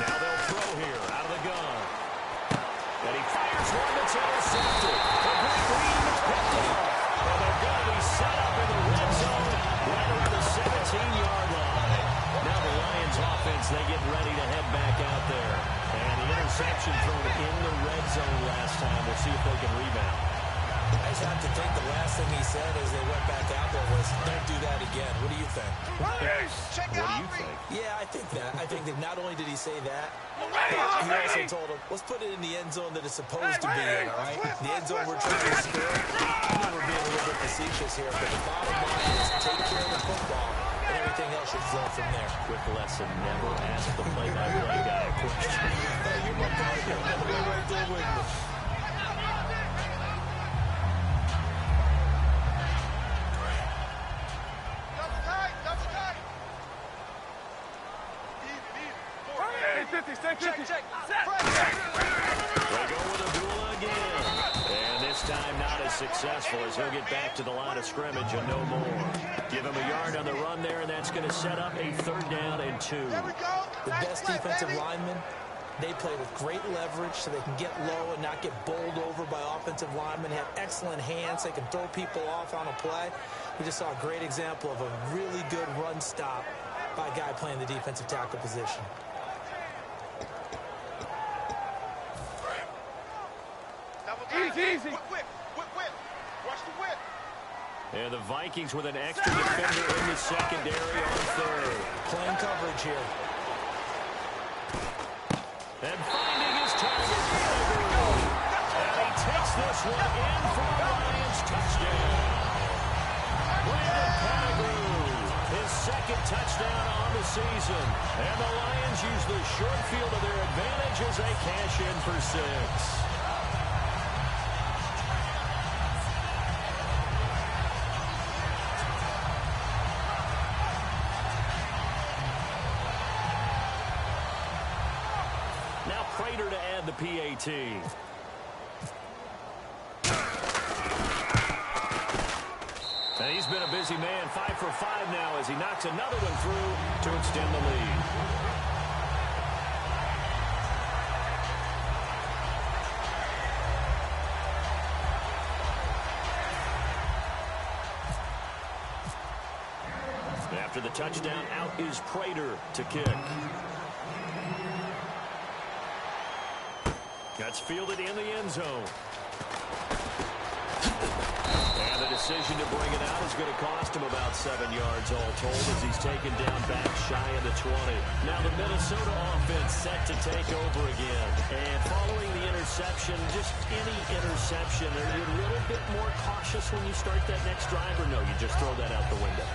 Speaker 3: Now they'll throw here out of the gun. And he fires one that's intercepted. A great read that's picked off. And they're going to be set up in the red zone right around the 17-yard line. Now the Lions offense, they get ready to head back out there. And the interception thrown in the red zone last time. We'll see if they can rebound.
Speaker 5: I just have to think the last thing he said as they went back out there was, don't do that again. What do you think?
Speaker 3: What do you think?
Speaker 5: Yeah, I think that. I think that not only did he say that, but he also told him, let's put it in the end zone that it's supposed to be in, all right? The end zone we're trying to score. I know we're being a little bit facetious here, but the bottom line is take care of the football, and everything else should flow from there.
Speaker 3: Quick lesson, never ask the play-by-play guy a question.
Speaker 5: You're my partner. I'm right there with you.
Speaker 6: Check.
Speaker 3: They go with Abdullah again. And this time not as successful as he'll get back to the line of scrimmage and no more. Give him a yard on the run there, and that's going to set up a 3rd down and 2.
Speaker 5: The best defensive linemen, they play with great leverage so they can get low and not get bowled over by offensive linemen. They have excellent hands. They can throw people off on a play. We just saw a great example of a really good run stop by a guy playing the defensive tackle position.
Speaker 6: Easy. Whip. Watch the whip.
Speaker 3: And the Vikings with an extra defender in the secondary on 3rd.
Speaker 5: Playing coverage here.
Speaker 3: And finding his target. And he takes this one in for a Lions touchdown. Brandon Pettigrew, his 2nd touchdown on the season. And the Lions use the short field to their advantage as they cash in for 6. Prater to add the PAT. And he's been a busy man, 5 for 5 now as he knocks another one through to extend the lead. After the touchdown, out is Prater to kick. That's fielded in the end zone. And the decision to bring it out is going to cost him about 7 yards all told as he's taken down back shy of the 20. Now the Minnesota offense set to take over again. And following the interception, just any interception, are you a little bit more cautious when you start that next drive, or no, you just throw that out the window?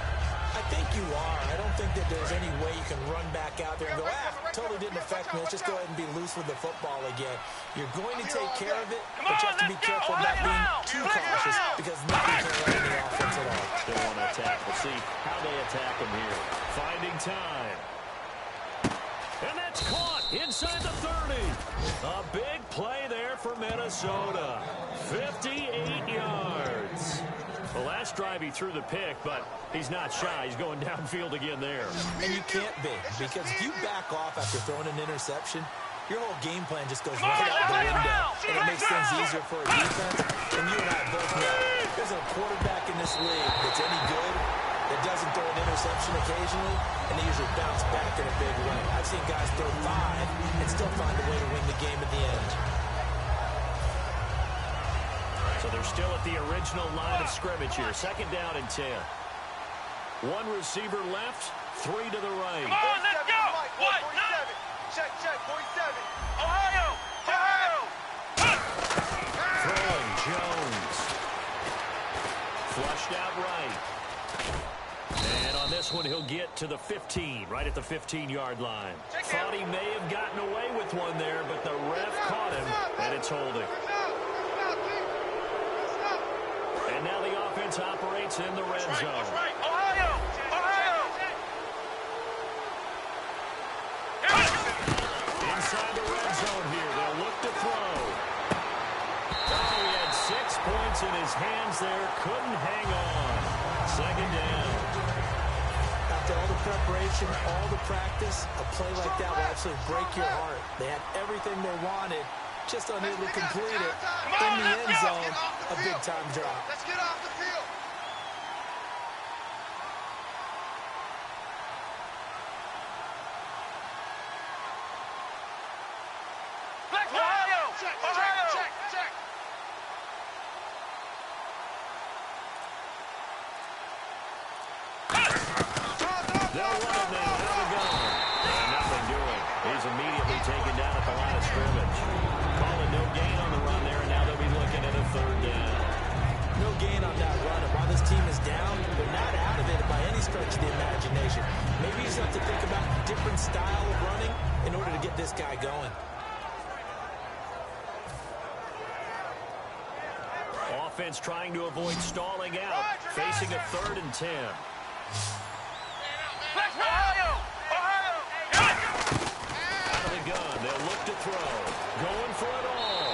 Speaker 5: I think you are. I don't think that there's any way you can run back out there and go, totally didn't affect me. Let's just go ahead and be loose with the football again. You're going to take care of it, but you have to be careful not being too cautious because nothing can run in the offense at all.
Speaker 3: Still want to attack. We'll see how they attack him here. Finding time. And that's caught inside the 30. A big play there for Minnesota. 58 yards. The last drive he threw the pick, but he's not shy. He's going downfield again there.
Speaker 5: And you can't be, because if you back off after throwing an interception, your whole game plan just goes right out the window, and it makes things easier for a defense. And you and I both know there's a quarterback in this league that's any good that doesn't throw an interception occasionally, and they usually bounce back in a big way. I've seen guys throw 5 and still find a way to win the game at the end.
Speaker 3: So they're still at the original line of scrimmage here. 2nd down and 10. 1 receiver left, 3 to the right.
Speaker 4: Come on, let's go! What?
Speaker 6: Check, 47.
Speaker 4: Ohio! Ohio!
Speaker 3: Throwing Jones. Flushed out right. And on this one, he'll get to the 15, right at the 15-yard line. Thought he may have gotten away with one there, but the ref caught him, and it's holding. And now the offense operates in the red zone.
Speaker 4: Ohio! Ohio!
Speaker 3: Inside the red zone here. They'll look to throw. Oh, he had 6 points in his hands there. Couldn't hang on. 2nd down.
Speaker 5: After all the preparation, all the practice, a play like that will absolutely break your heart. They had everything they wanted, just unable to complete it. In the end zone, a big-time drop.
Speaker 6: Let's get off the field.
Speaker 4: Ohio! Ohio!
Speaker 6: Check.
Speaker 3: They'll run it now. Out of the gun. And nothing doing. He's immediately taken down at the line of scrimmage. Calling no gain on the run there, and now they'll be looking at a 3rd down.
Speaker 5: No gain on that run. And while this team is down, they're not out of it by any stretch of the imagination. Maybe you just have to think about a different style of running in order to get this guy going.
Speaker 3: Offense trying to avoid stalling out. Facing a 3rd and 10.
Speaker 4: Ohio! Ohio!
Speaker 3: Out of the gun. They'll look to throw. Going for it all.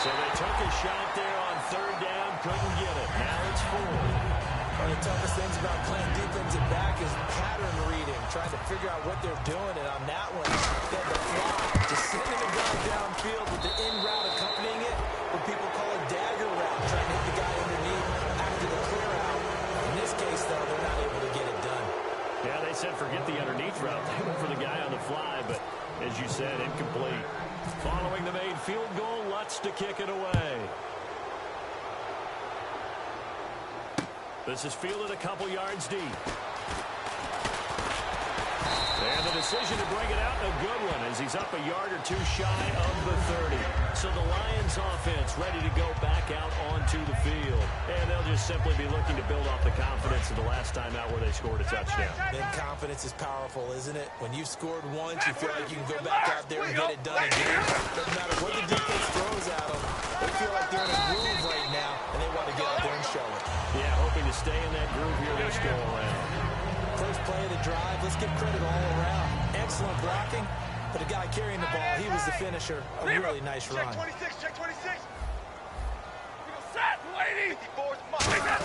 Speaker 3: So they took a shot there on 3rd down. Couldn't get it. Now it's 4th.
Speaker 5: One of the toughest things about playing defensive back is pattern reading, trying to figure out what they're doing. And on that one, they had the fly, just sending a guy downfield with the in route accompanying it, what people call a dagger route, trying to hit the guy underneath after the clear out. In this case, though, they're not able to get it done.
Speaker 3: Yeah, they said forget the underneath route. They went for the guy on the fly, but as you said, incomplete. Following the made field goal, Lutz to kick it away. This is fielded a couple yards deep. And the decision to bring it out, a good one, as he's up a yard or 2 shy of the 30. So the Lions offense ready to go back out onto the field. And they'll just simply be looking to build off the confidence of the last time out where they scored a touchdown.
Speaker 5: And confidence is powerful, isn't it? When you've scored once, you feel like you can go back out there and get it done again. Doesn't matter what the defense throws at them. They feel like they're in a groove right now, and they want to get out there and show it.
Speaker 3: Yeah, hoping to stay in that groove here this go around.
Speaker 5: First play of the drive, let's give credit all around. Excellent blocking, but the guy carrying the ball, he was the finisher. A really nice run.
Speaker 6: Check 26.
Speaker 4: Set, lady!
Speaker 3: Again,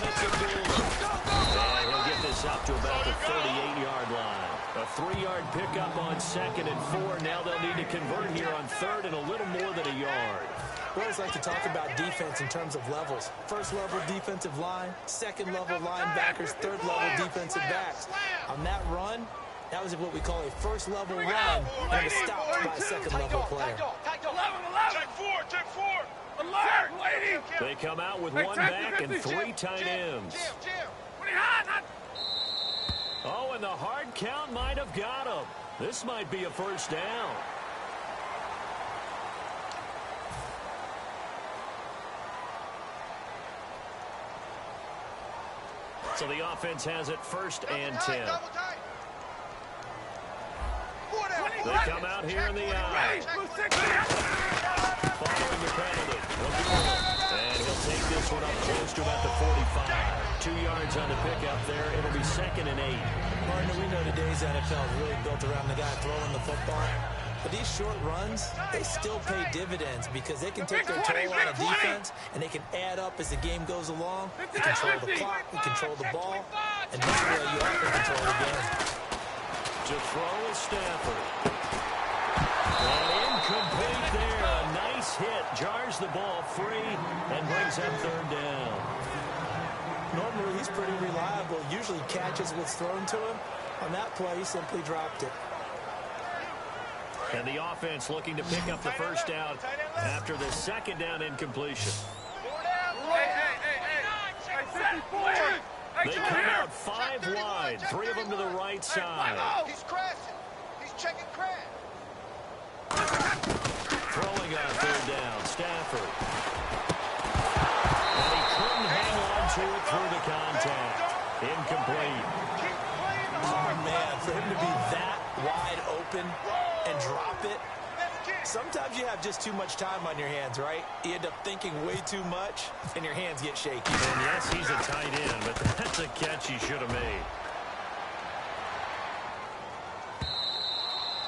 Speaker 3: it's a fielder. And he'll get this up to about the 38-yard line. A 3-yard pickup on 2nd and 4. Now they'll need to convert here on 3rd and a little more than a yard.
Speaker 5: We always like to talk about defense in terms of levels. First level defensive line, second level linebackers, third level defensive backs. On that run, that was what we call a first level run, and it was stopped by a second level player.
Speaker 4: Check four. Alert, lady.
Speaker 3: They come out with one back and three tight ends. Oh, and the hard count might have got him. This might be a first down. So the offense has it first and 10. They come out here in the eye. Following the penalty. And he'll take this one up close to about the 45. 2 yards on the pickup there. It'll be 2nd and 8.
Speaker 5: Partner, we know today's NFL is really built around the guy throwing the football. But these short runs, they still pay dividends because they can take their toll on a defense and they can add up as the game goes along. You control the clock, you control the ball, and this way you have to control the game.
Speaker 3: To throw is Stafford. And incomplete there. A nice hit. Jars the ball free and brings up 3rd down.
Speaker 5: Normally he's pretty reliable. Usually catches what's thrown to him. On that play, he simply dropped it.
Speaker 3: And the offense looking to pick up the first down after the 2nd down incompletion. They come out 5 wide, 3 of them to the right side.
Speaker 6: He's crashing. He's checking crash.
Speaker 3: Throwing on 3rd down, Stafford. And he couldn't hang on to it through the contact. Incomplete.
Speaker 5: Oh, man, for him to be that wide open and drop it. Sometimes you have just too much time on your hands, right? You end up thinking way too much, and your hands get shaky.
Speaker 3: And yes, he's a tight end, but that's a catch he should have made.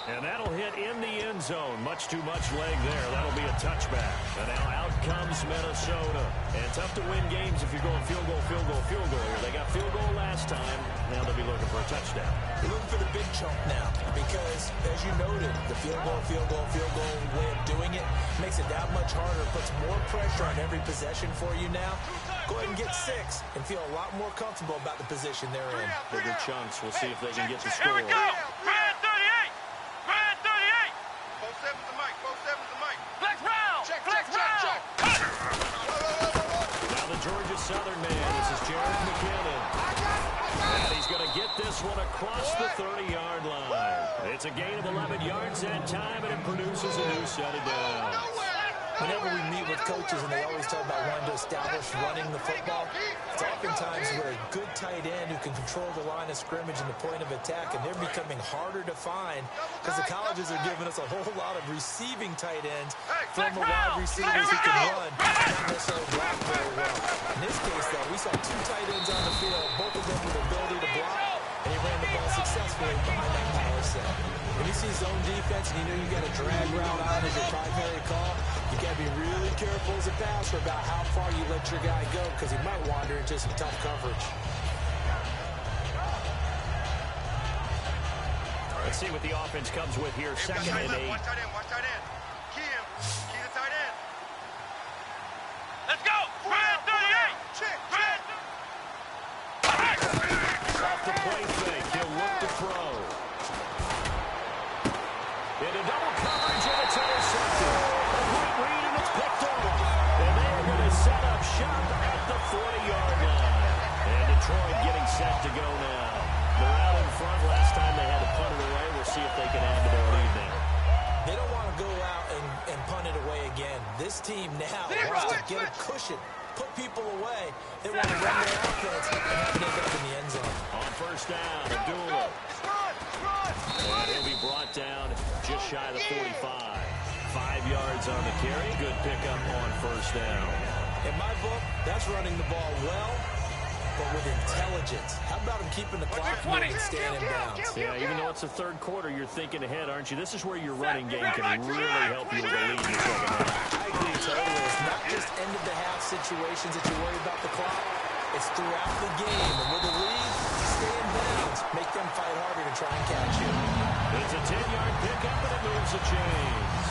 Speaker 3: And that'll hit in the end zone. Much too much leg there. That'll be a touchback. And now out comes Minnesota. And tough to win games if you're going field goal here. They got field goal last time. Now they'll be looking for a touchdown.
Speaker 5: They're looking for the big chunk now because, as you noted, the field goal way of doing it makes it that much harder, puts more pressure on every possession for you now. Go ahead and get 6 and feel a lot more comfortable about the position they're in.
Speaker 3: Bigger chunks. We'll see if they can get the score.
Speaker 4: Here we go. Brand 38. Brand 38.
Speaker 6: 47's the mic. 47's the mic.
Speaker 4: Flex round.
Speaker 6: Check.
Speaker 3: Now the Georgia Southern man. This is Jared McKinnon. And he's going to get this one across the 30-yard line. It's a gain of 11 yards that time, and it produces a new set of downs.
Speaker 5: Whenever we meet with coaches and they always talk about wanting to establish running the football, it's oftentimes where a good tight end who can control the line of scrimmage and the point of attack, and they're becoming harder to find because the colleges are giving us a whole lot of receiving tight ends from the wide receivers who can run, not necessarily block very well. In this case, though, we saw 2 tight ends on the field, both of them with the ability to block, and he ran the ball successfully behind that power set. When you see zone defense and you know you got a drag route on as your primary call, you got to be really careful as a passer about how far you let your guy go because he might wander into some tough coverage.
Speaker 3: Let's see what the offense comes with here. 2nd and 8.
Speaker 6: Watch tight end. Key the tight end.
Speaker 4: Let's go. Brand 38.
Speaker 6: Check.
Speaker 3: Off the play fake. He'll look to throw. Into double coverage, and it's intercepted. A great read, and it's picked off. And they're going to set up shop at the 40-yard line. And Detroit getting set to go now. They're out in front. Last time they had to punt it away. We'll see if they can add to their lead now.
Speaker 5: They don't want to go out and punt it away again. This team now wants to get a cushion, put people away. They want to run their offense and have it end up in the end zone.
Speaker 3: On first down, Abdullah. And he'll be brought down just shy of the 45. 5 yards on the carry. Good pickup on first down.
Speaker 5: In my book, that's running the ball well, but with intelligence. How about him keeping the clock moving and staying in bounds?
Speaker 3: Yeah, even though it's the 3rd quarter, you're thinking ahead, aren't you? This is where your running game can really help you with a lead in the 2nd half.
Speaker 5: I agree totally. It's not just end-of-the-half situations that you worry about the clock. It's throughout the game. And with the lead, stay in bounds. Make them fight harder to try and catch you.
Speaker 3: It's a 10-yard pickup, and it moves the chains.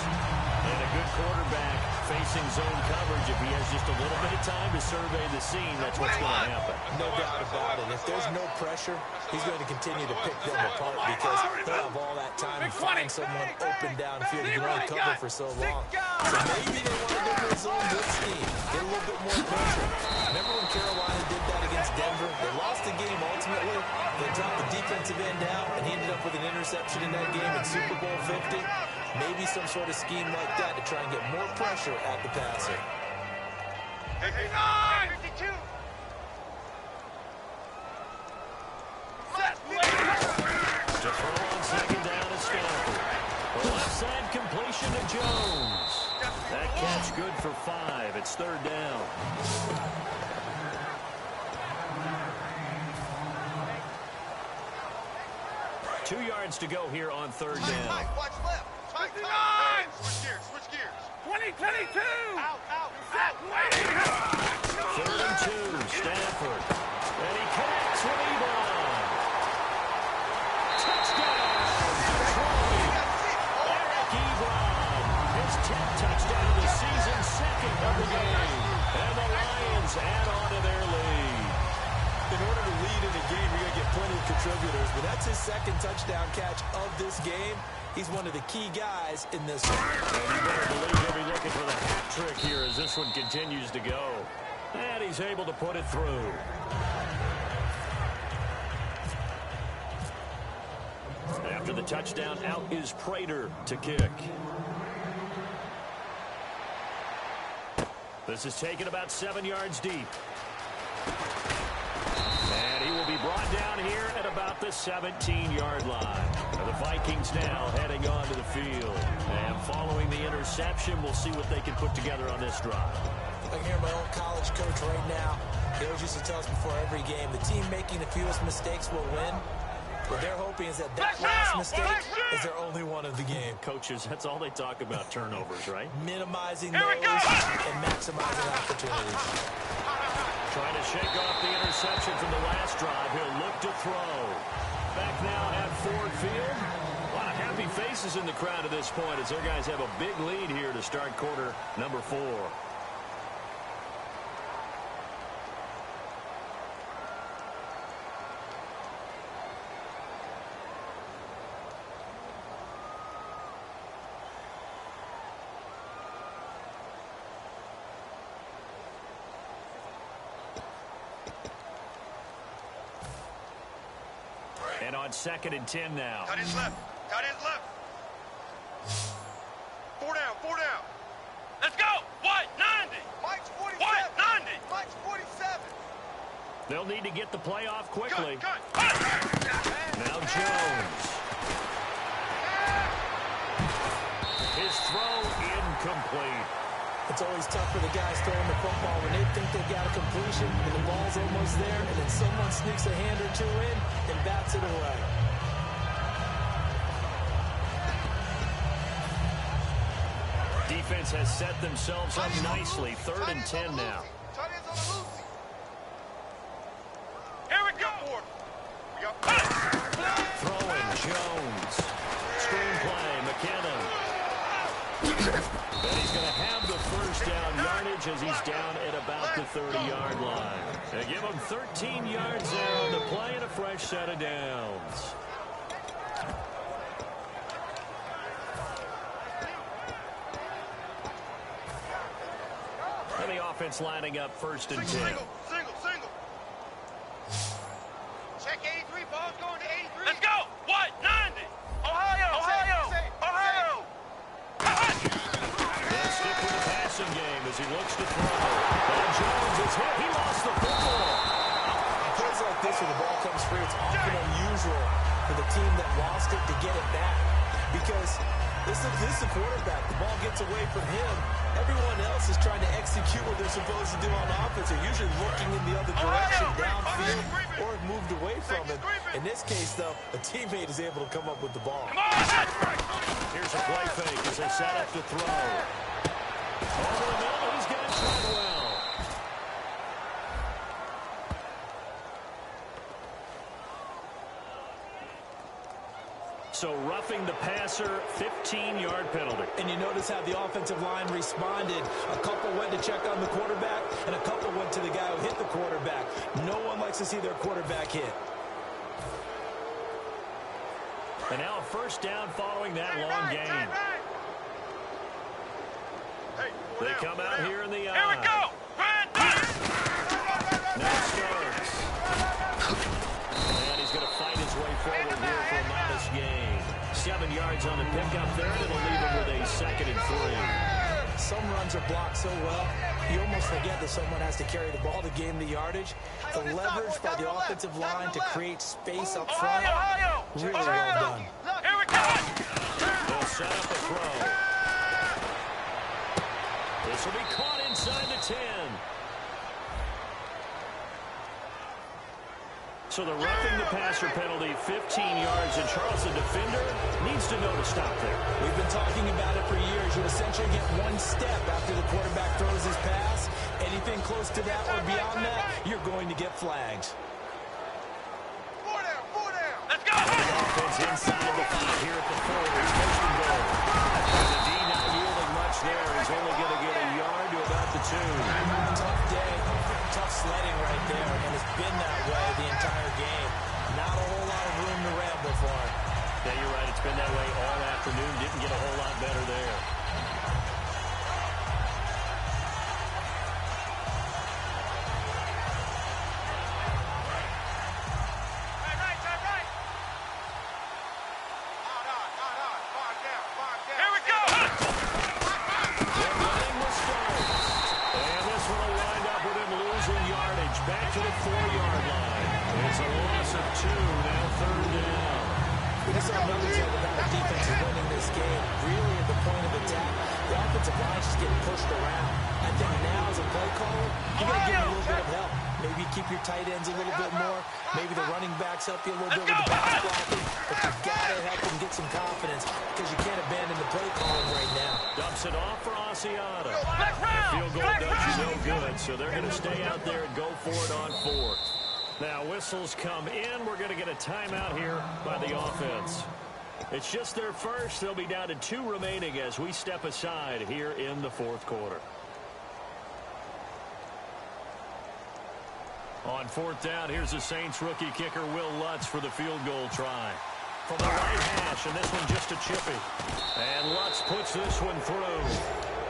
Speaker 3: And And a good quarterback facing zone coverage. If he has just a little bit of time to survey the scene, that's what's going to happen.
Speaker 5: No doubt about it. If there's no pressure, he's going to continue to pick them apart because he'll have all that time to find someone open downfield. You can only cover for so long. So maybe they want to go to a zone blitz scheme, get a little bit more pressure. Remember when Carolina did that against Denver? They lost the game ultimately. They dropped the defensive end out, and he ended up with an interception in that game in Super Bowl 50. Maybe some sort of scheme like that to try and get more pressure at the passer.
Speaker 6: 52.
Speaker 3: To throw on second down is Stafford. The left side completion to Jones. That catch good for 5. It's third down. Two yards to go here on third down.
Speaker 6: Watch left.
Speaker 4: 59.
Speaker 6: Switch gears.
Speaker 4: 20-22.
Speaker 6: Out.
Speaker 3: Third and 2. Stafford. And he connects with Ebron. Touchdown. Detroit. Eric Ebron. His 10th touchdown of the season, second of the game. And the Lions add on to their lead.
Speaker 5: In order to lead in a game, you're going to get plenty of contributors, but that's his second touchdown catch of this game. He's one of the key guys in this one.
Speaker 3: And you better believe he'll be looking for the hat trick here as this one continues to go. And he's able to put it through. After the touchdown, out is Prater to kick. This is taken about 7 yards deep. And he will be brought down here at about the 17-yard line. The Vikings now heading onto the field. And following the interception, we'll see what they can put together on this drive.
Speaker 5: I can hear my old college coach right now. He always used to tell us before every game, the team making the fewest mistakes will win. What they're hoping is that last mistake is their only one of the game.
Speaker 3: Coaches, that's all they talk about, turnovers, right?
Speaker 5: Minimizing those and maximizing opportunities.
Speaker 3: Trying to shake off the interception from the last drive. He'll look to throw. Back now at Ford Field. A lot of happy faces in the crowd at this point as their guys have a big lead here to start quarter number 4. And on 2nd and 10 now.
Speaker 6: Cut his left. 4 down.
Speaker 4: Let's go. White, 90.
Speaker 6: Mike's 47.
Speaker 4: White, 90.
Speaker 6: Mike's 47.
Speaker 3: They'll need to get the play off quickly.
Speaker 6: Cut.
Speaker 3: Now Jones. His throw incomplete.
Speaker 5: It's always tough for the guys throwing the football when they think they've got a completion and the ball's almost there, and then someone sneaks a hand or two in and bats it away.
Speaker 3: Defense has set themselves up nicely. 3rd and 10 now.
Speaker 6: Tight ends on the loose.
Speaker 4: Here we go.
Speaker 3: Throwing Jones. Screenplay, McKinnon. And he's going to have the first down yardage as he's down at about the 30-yard line. They give him 13 yards there on the play and a fresh set of downs. And the offense lining up 1st and 10.
Speaker 6: Single. Check 83. Ball's going to 83.
Speaker 4: Let's go. White, 90. Ohio.
Speaker 3: They'll stick with the passing game as he looks to throw. And Jones is hit. He lost the football.
Speaker 5: Plays like this where the ball comes free, it's often unusual for the team that lost it to get it back. Because this is the quarterback. The ball gets away from him. Everyone else is trying to execute what they're supposed to do on offense. They're usually looking in the other direction downfield or have moved away from him. In this case, though, a teammate is able to come up with the ball.
Speaker 3: Here's a play fake as they set up to throw. Over the middle, he's got Treadwell. So roughing the passer, 15-yard penalty.
Speaker 5: And you notice how the offensive line responded. A couple went to check on the quarterback, and a couple went to the guy who hit the quarterback. No one likes to see their quarterback hit.
Speaker 3: And now a first down following that long gain. They come out here in the eye.
Speaker 4: Here we go!
Speaker 3: Now starts. And he's going to fight his way forward here for a modest gain. 7 yards on the pickup there, and it'll leave him with a 2nd and 3.
Speaker 5: Some runs are blocked so well, you almost forget that someone has to carry the ball to gain the yardage. The leverage by the offensive line to create space up front, really well done.
Speaker 4: Here we go!
Speaker 3: They'll set up a throw. This will be caught inside the 10. So the roughing the passer penalty, 15 yards, and Charles, the defender, needs to know to stop there.
Speaker 5: We've been talking about it for years. You essentially get one step after the quarterback throws his pass. Anything close to that or beyond that, you're going to get flags.
Speaker 6: Four down.
Speaker 4: Let's go!
Speaker 3: Offense inside the 5 here at the 4. He's first and goal. And the D not yielding much there. He's only going to get a yard to about the 2.
Speaker 5: Tough day, tough sledding right there, and it's been that way the entire game. Not a whole lot of room to ramble for him.
Speaker 3: Yeah, you're right. It's been that way all afternoon. Didn't get a whole lot better there.
Speaker 4: Right. Here we go!
Speaker 3: They're running with Starks. And this one will wind up with him losing yardage. Back to the 4-yard line. It's a loss of 2. Now 3rd down.
Speaker 5: We just saw another tell about the defense is winning this game. Really at the point of attack, the offensive line is just getting pushed around. I think now as a play caller, you got to give them a little bit of help. Maybe keep your tight ends a little bit more. Maybe the running backs help you a little bit with the pass blocking. But you've got to help them get some confidence because you can't abandon the play calling right now.
Speaker 3: Dumps it off for Asiata.
Speaker 4: Black round!
Speaker 3: Field goal does you no good, so they're going to stay out there and go for it on 4th. Now whistles come in. We're going to get a timeout here by the offense. It's just their first. They'll be down to 2 remaining as we step aside here in the 4th quarter. On 4th down, here's the Saints rookie kicker Will Lutz for the field goal try. From the right hash, and this one just a chippy. And Lutz puts this one through.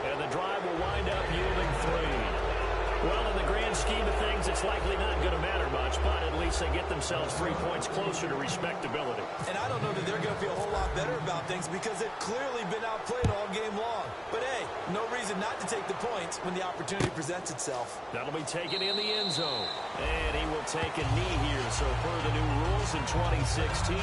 Speaker 3: And the drive will wind up yielding 3. Well, in the grand scheme of things, it's likely not going to matter much, but at least they get themselves 3 points closer to respectability.
Speaker 5: And I don't know that they're going to feel a whole lot better about things because they've clearly been outplayed all game long. But hey, no reason not to take the points when the opportunity presents itself.
Speaker 3: That'll be taken in the end zone. And he will take a knee here. So per the new rules in 2016,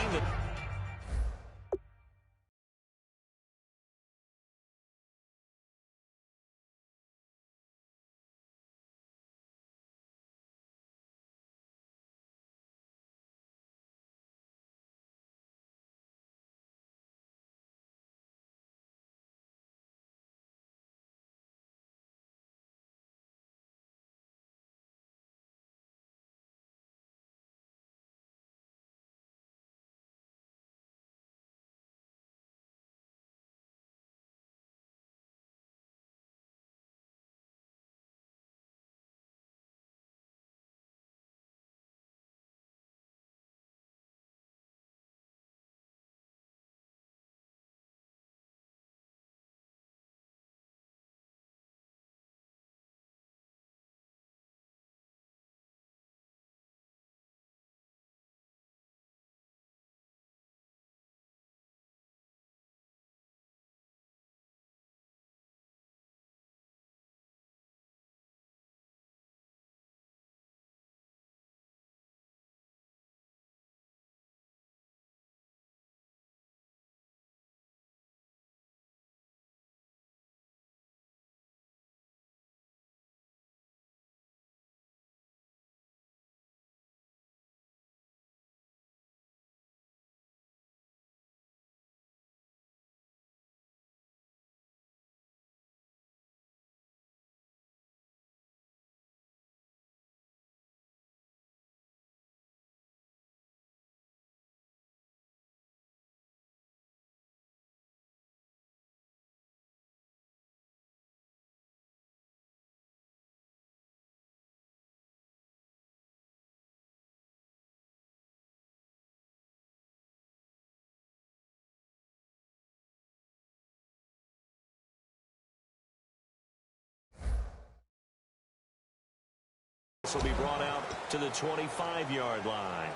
Speaker 3: This will be brought out to the 25-yard line.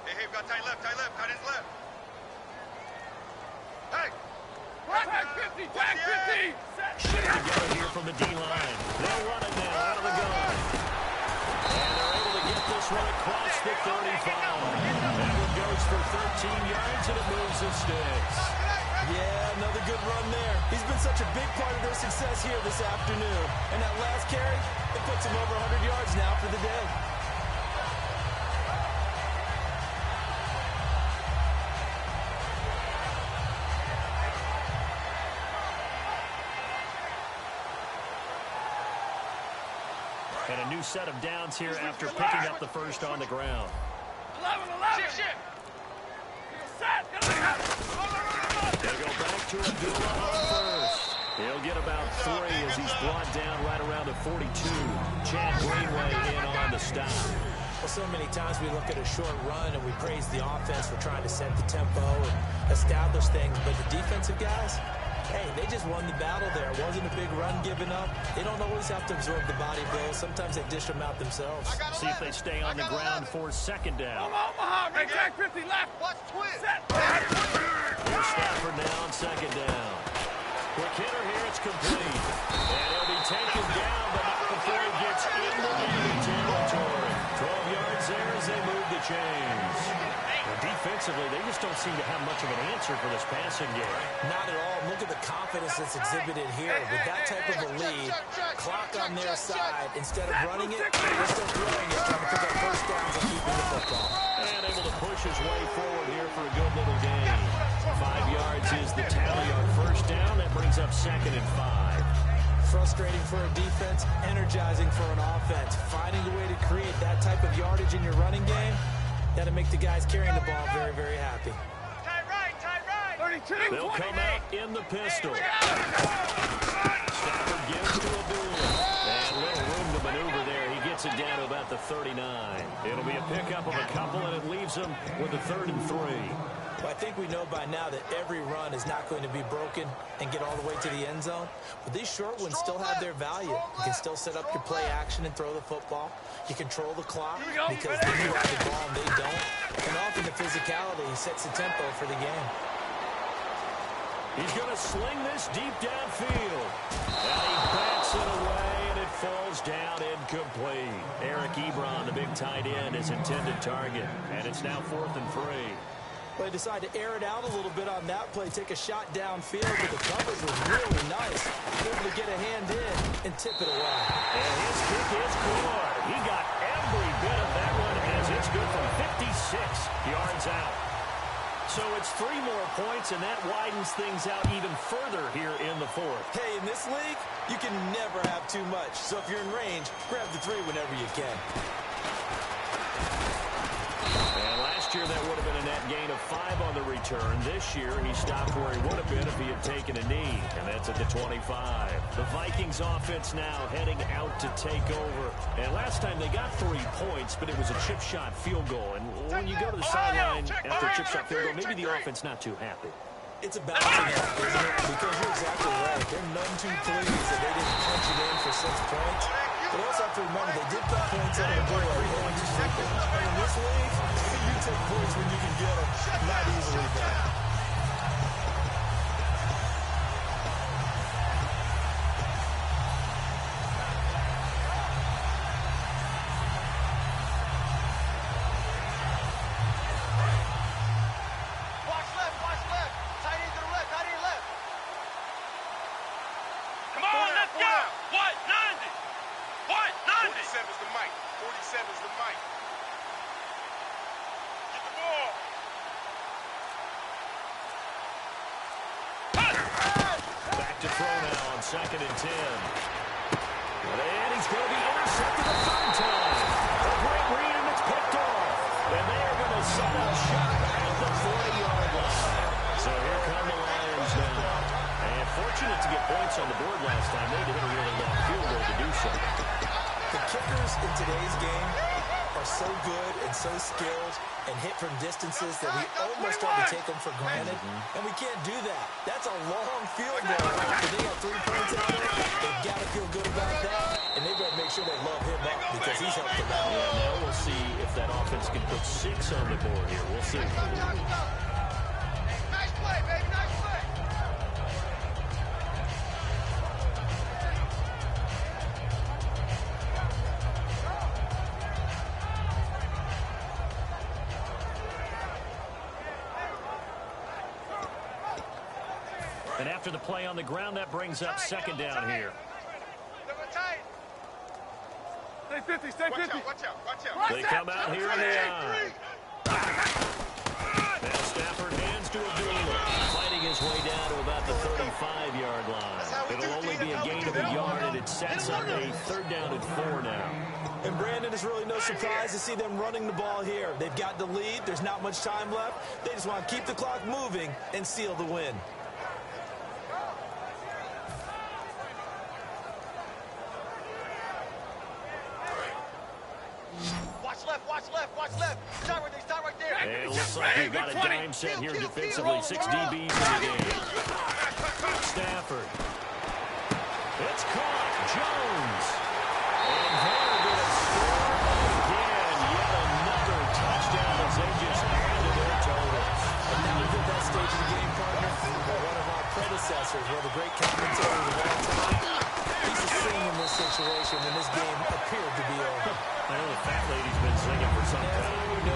Speaker 6: Hey, we got tight left, tight ends left. Hey!
Speaker 4: Tag 50, tag 50!
Speaker 3: Together here from the D-line. They'll run it now out of the gun. And they're able to get this one across the 35. That one goes for 13 yards, and it moves the sticks.
Speaker 5: Yeah, another good run there. He's been such a big part of their success here this afternoon. And that last carry, it puts him over 100 yards now for the day.
Speaker 3: And a new set of downs here after picking up the first on the ground.
Speaker 4: 11.
Speaker 6: Shit.
Speaker 4: Set.
Speaker 3: They go back to Abdullah on first. He'll get about 3 as he's brought down right around the 42. Chad Greenway in on the stop.
Speaker 5: Well, so many times we look at a short run and we praise the offense for trying to set the tempo and establish things, but the defensive guys, hey, they just won the battle there. It wasn't a big run given up. They don't always have to absorb the body blows. Sometimes they dish them out themselves.
Speaker 3: See if they stay on the ground for second down.
Speaker 4: Omaha, right tag 50 left.
Speaker 6: Watch twist.
Speaker 4: Set.
Speaker 3: Here's Stafford now on second down. Quick hitter here, it's complete. And he'll be taken down, but not before he gets into enemy territory. 12 yards there as they move the chains. And defensively, they just don't seem to have much of an answer for this passing game.
Speaker 5: Not at all. Look at the confidence that's exhibited here. With that type of a lead, clock on their side, instead of running it, they're still throwing it, trying to pick up first downs and keeping the football.
Speaker 3: And able to push his way forward here for a good little gain. 5 yards is the tally on first down. That brings up second and 5.
Speaker 5: Frustrating for a defense, energizing for an offense. Finding a way to create that type of yardage in your running game, that'll make the guys carrying the ball very, very happy.
Speaker 6: Tight right.
Speaker 4: 32.
Speaker 3: They'll come out in the pistol. Stafford gives to Abdullah. And little room to maneuver there. He gets it down to about the 39. It'll be a pickup of a couple, and it leaves him with a 3rd and 3.
Speaker 5: Well, I think we know by now that every run is not going to be broken and get all the way to the end zone. But these short ones still have their value. You can still set up your play action and throw the football. You control the clock because then you have the ball and they don't. And often the physicality sets the tempo for the game.
Speaker 3: He's going to sling this deep downfield. And he backs it away, and it falls down incomplete. Eric Ebron, the big tight end, his intended target. And it's now 4th and 3.
Speaker 5: They decided to air it out a little bit on that play, take a shot downfield, but the coverage was really nice. Able to get a hand in and tip it away.
Speaker 3: And his kick is good. He got every bit of that one as it's good from 56 yards out. So it's 3 more points, and that widens things out even further here in the 4th.
Speaker 5: Hey, in this league, you can never have too much. So if you're in range, grab the 3 whenever you can.
Speaker 3: And last year that would have been a net gain of 5 on the return. This year he stopped where he would have been if he had taken a knee, and that's at the 25. The Vikings offense now heading out to take over. And last time they got 3 points, but it was a chip shot field goal. And when you go to the sideline after a chip shot field goal, maybe the offense not too happy.
Speaker 5: It's a balancing act, isn't it? Because you're exactly right. They're none too pleased that they didn't punch it in for 6 points. But also have to remember they did put points on the board. And in this league, you take points when you can get them. Not easily done.
Speaker 6: Watch left. Tight end to the left, tight end left.
Speaker 4: Come on, let's go. What? 90. What? 90.
Speaker 6: 47's the mic. 47's the mic.
Speaker 4: Get the ball.
Speaker 3: Back to throw now on 2nd and 10. And he's going to be intercepted a 3rd time. A great read, and it's picked off. And they are going to set up shop at the 40-yard line. So here come the Lions now. And fortunate to get points on the board last time. They had to hit a really long field goal to do so.
Speaker 5: The kickers in today's game are so good and so skilled and hit from distances that we almost start to take them for granted, and we can't do that. That's a long field goal. If they got 3 points out of it, they've got to feel good about that, and they better make sure they love him up because he's helped them out.
Speaker 3: Yeah, now we'll see if that offense can put 6 on the board here. We'll see.
Speaker 6: Nice play, baby, nice play.
Speaker 3: And after the play on the ground, that brings up second down here.
Speaker 4: Stay 50, stay 50.
Speaker 6: Watch out.
Speaker 3: They come out here in the eye. Now Stafford hands to Abdullah, fighting his way down to about the 35-yard line. It'll only be a gain of a yard, and it sets up a 3rd down and 4 now.
Speaker 5: And Brandon, is really no surprise to see them running the ball here. They've got the lead. There's not much time left. They just want to keep the clock moving and seal the win.
Speaker 6: Watch left. Stop right there.
Speaker 3: And it looks like we've got a dime set here defensively. 6 DBs in the game. Stafford. It's caught. Jones. And they're going to score again. Yet another touchdown as they just added their totals.
Speaker 5: And now we've at that stage of the game, partner. One of our predecessors, one of the great commentators of all time. He's a sing in this situation when this game appeared to be over.
Speaker 3: I know the fat lady's been singing for some time.
Speaker 5: No,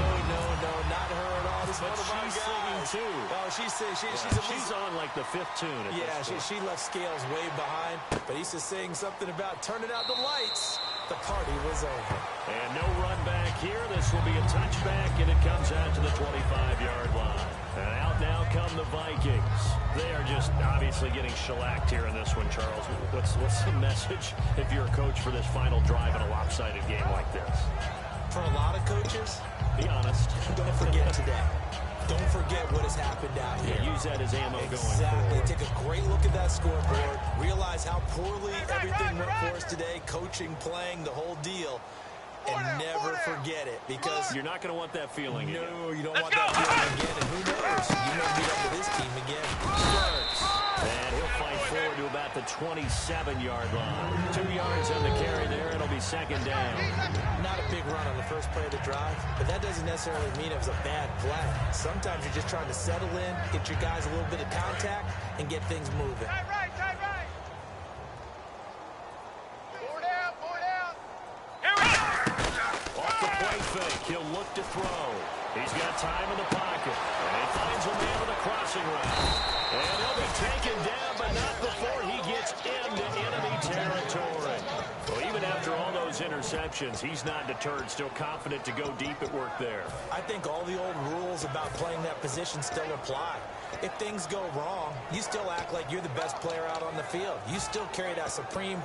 Speaker 5: not her at all. This
Speaker 3: But
Speaker 5: one of our
Speaker 3: she's
Speaker 5: guys.
Speaker 3: singing too.
Speaker 5: Oh, she's
Speaker 3: on like the 5th tune at this point.
Speaker 5: she left Scales way behind, but he's just saying something about turning out the lights. The party was over.
Speaker 3: And no run back here. This will be a touchback, and it comes out to the 25-yard line. And out now come the Vikings. They are just obviously getting shellacked here in this one, Charles. What's the message if you're a coach for this final drive in a lopsided game like this?
Speaker 5: For a lot of coaches,
Speaker 3: be honest.
Speaker 5: Don't forget today. Don't forget what has happened out here.
Speaker 3: Yeah, use that as ammo going
Speaker 5: Exactly.
Speaker 3: forward.
Speaker 5: Take a great look at that scoreboard. Realize how poorly everything went for us today. Coaching, playing, the whole deal. And never forget it, because
Speaker 3: you're not going to want that feeling again.
Speaker 5: No, you don't want that feeling again. And who knows? You may beat up to this team again.
Speaker 3: And he'll fight forward to about the 27-yard line. 2 yards on the carry there. It'll be second down.
Speaker 5: Not a big run on the first play of the drive, but that doesn't necessarily mean it was a bad play. Sometimes you're just trying to settle in, get your guys a little bit of contact, and get things moving.
Speaker 6: Tight right. Pull down.
Speaker 4: Here we go.
Speaker 3: Off the play fake, he'll look to throw. He's got time in the pocket. And he finds a man with a crossing route. And he'll be taken down, but not before he gets into enemy territory. Well, even after all those interceptions, he's not deterred, still confident to go deep at work there.
Speaker 5: I think all the old rules about playing that position still apply. If things go wrong, you still act like you're the best player out on the field. You still carry that supreme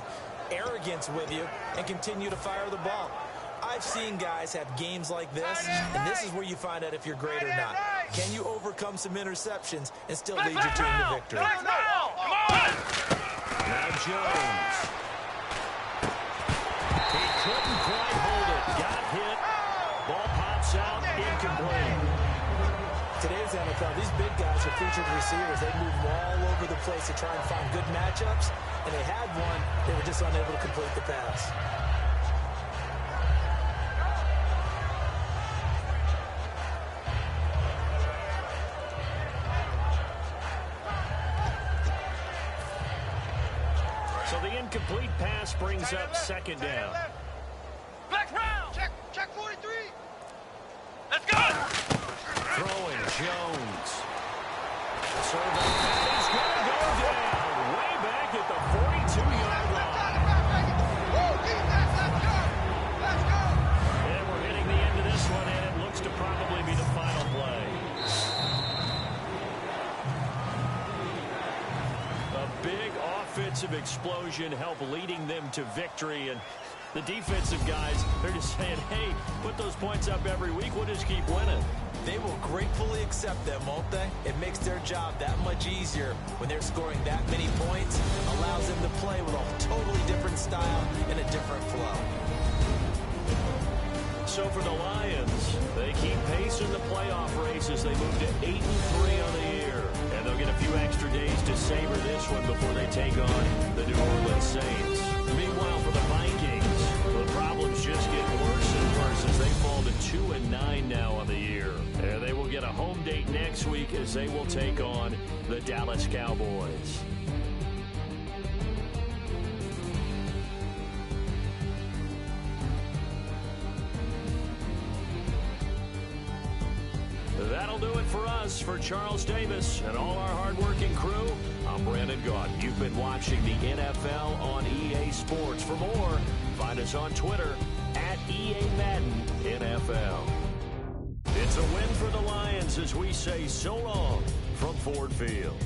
Speaker 5: arrogance with you and continue to fire the ball. I've seen guys have games like this, and this is where you find out if you're great or not. Can you overcome some interceptions and still lead your team to victory?
Speaker 4: Come on.
Speaker 3: Now Jones. He couldn't quite hold it. Got hit. Ball pops out. Incomplete.
Speaker 5: Today's NFL, these big guys are featured receivers. They move all over the place to try and find good matchups, and they had one. They were just unable to complete the pass.
Speaker 3: So the incomplete pass brings up second down.
Speaker 4: Black round.
Speaker 6: Check 43.
Speaker 4: Let's go.
Speaker 3: Throwing Jones. Serving. He's going to go down. Way back at the 42-yard line.
Speaker 6: Let's go.
Speaker 3: And we're hitting the end of this one, and it looks to probably be the final play. A big offensive explosion helped leading them to victory, and the defensive guys, they're just saying, hey, put those points up every week, we'll just keep winning.
Speaker 5: They will gratefully accept them, won't they? It makes their job that much easier when they're scoring that many points. Allows them to play with a totally different style and a different flow.
Speaker 3: so for the Lions, they keep pace in the playoff race as they move to 8-3 on the year. And they'll get a few extra days to savor this one before they take on the New Orleans Saints. Meanwhile, for the Vikings, the problems just get worse and worse as they fall to 2-9 now on the year. And they will get a home date next week as they will take on the Dallas Cowboys. That'll do it for us. For Charles Davis and all our hardworking crew, I'm Brandon Gaudin. You've been watching the NFL on EA Sports. For more, find us on Twitter at EA Madden NFL. It's a win for the Lions as we say so long from Ford Field.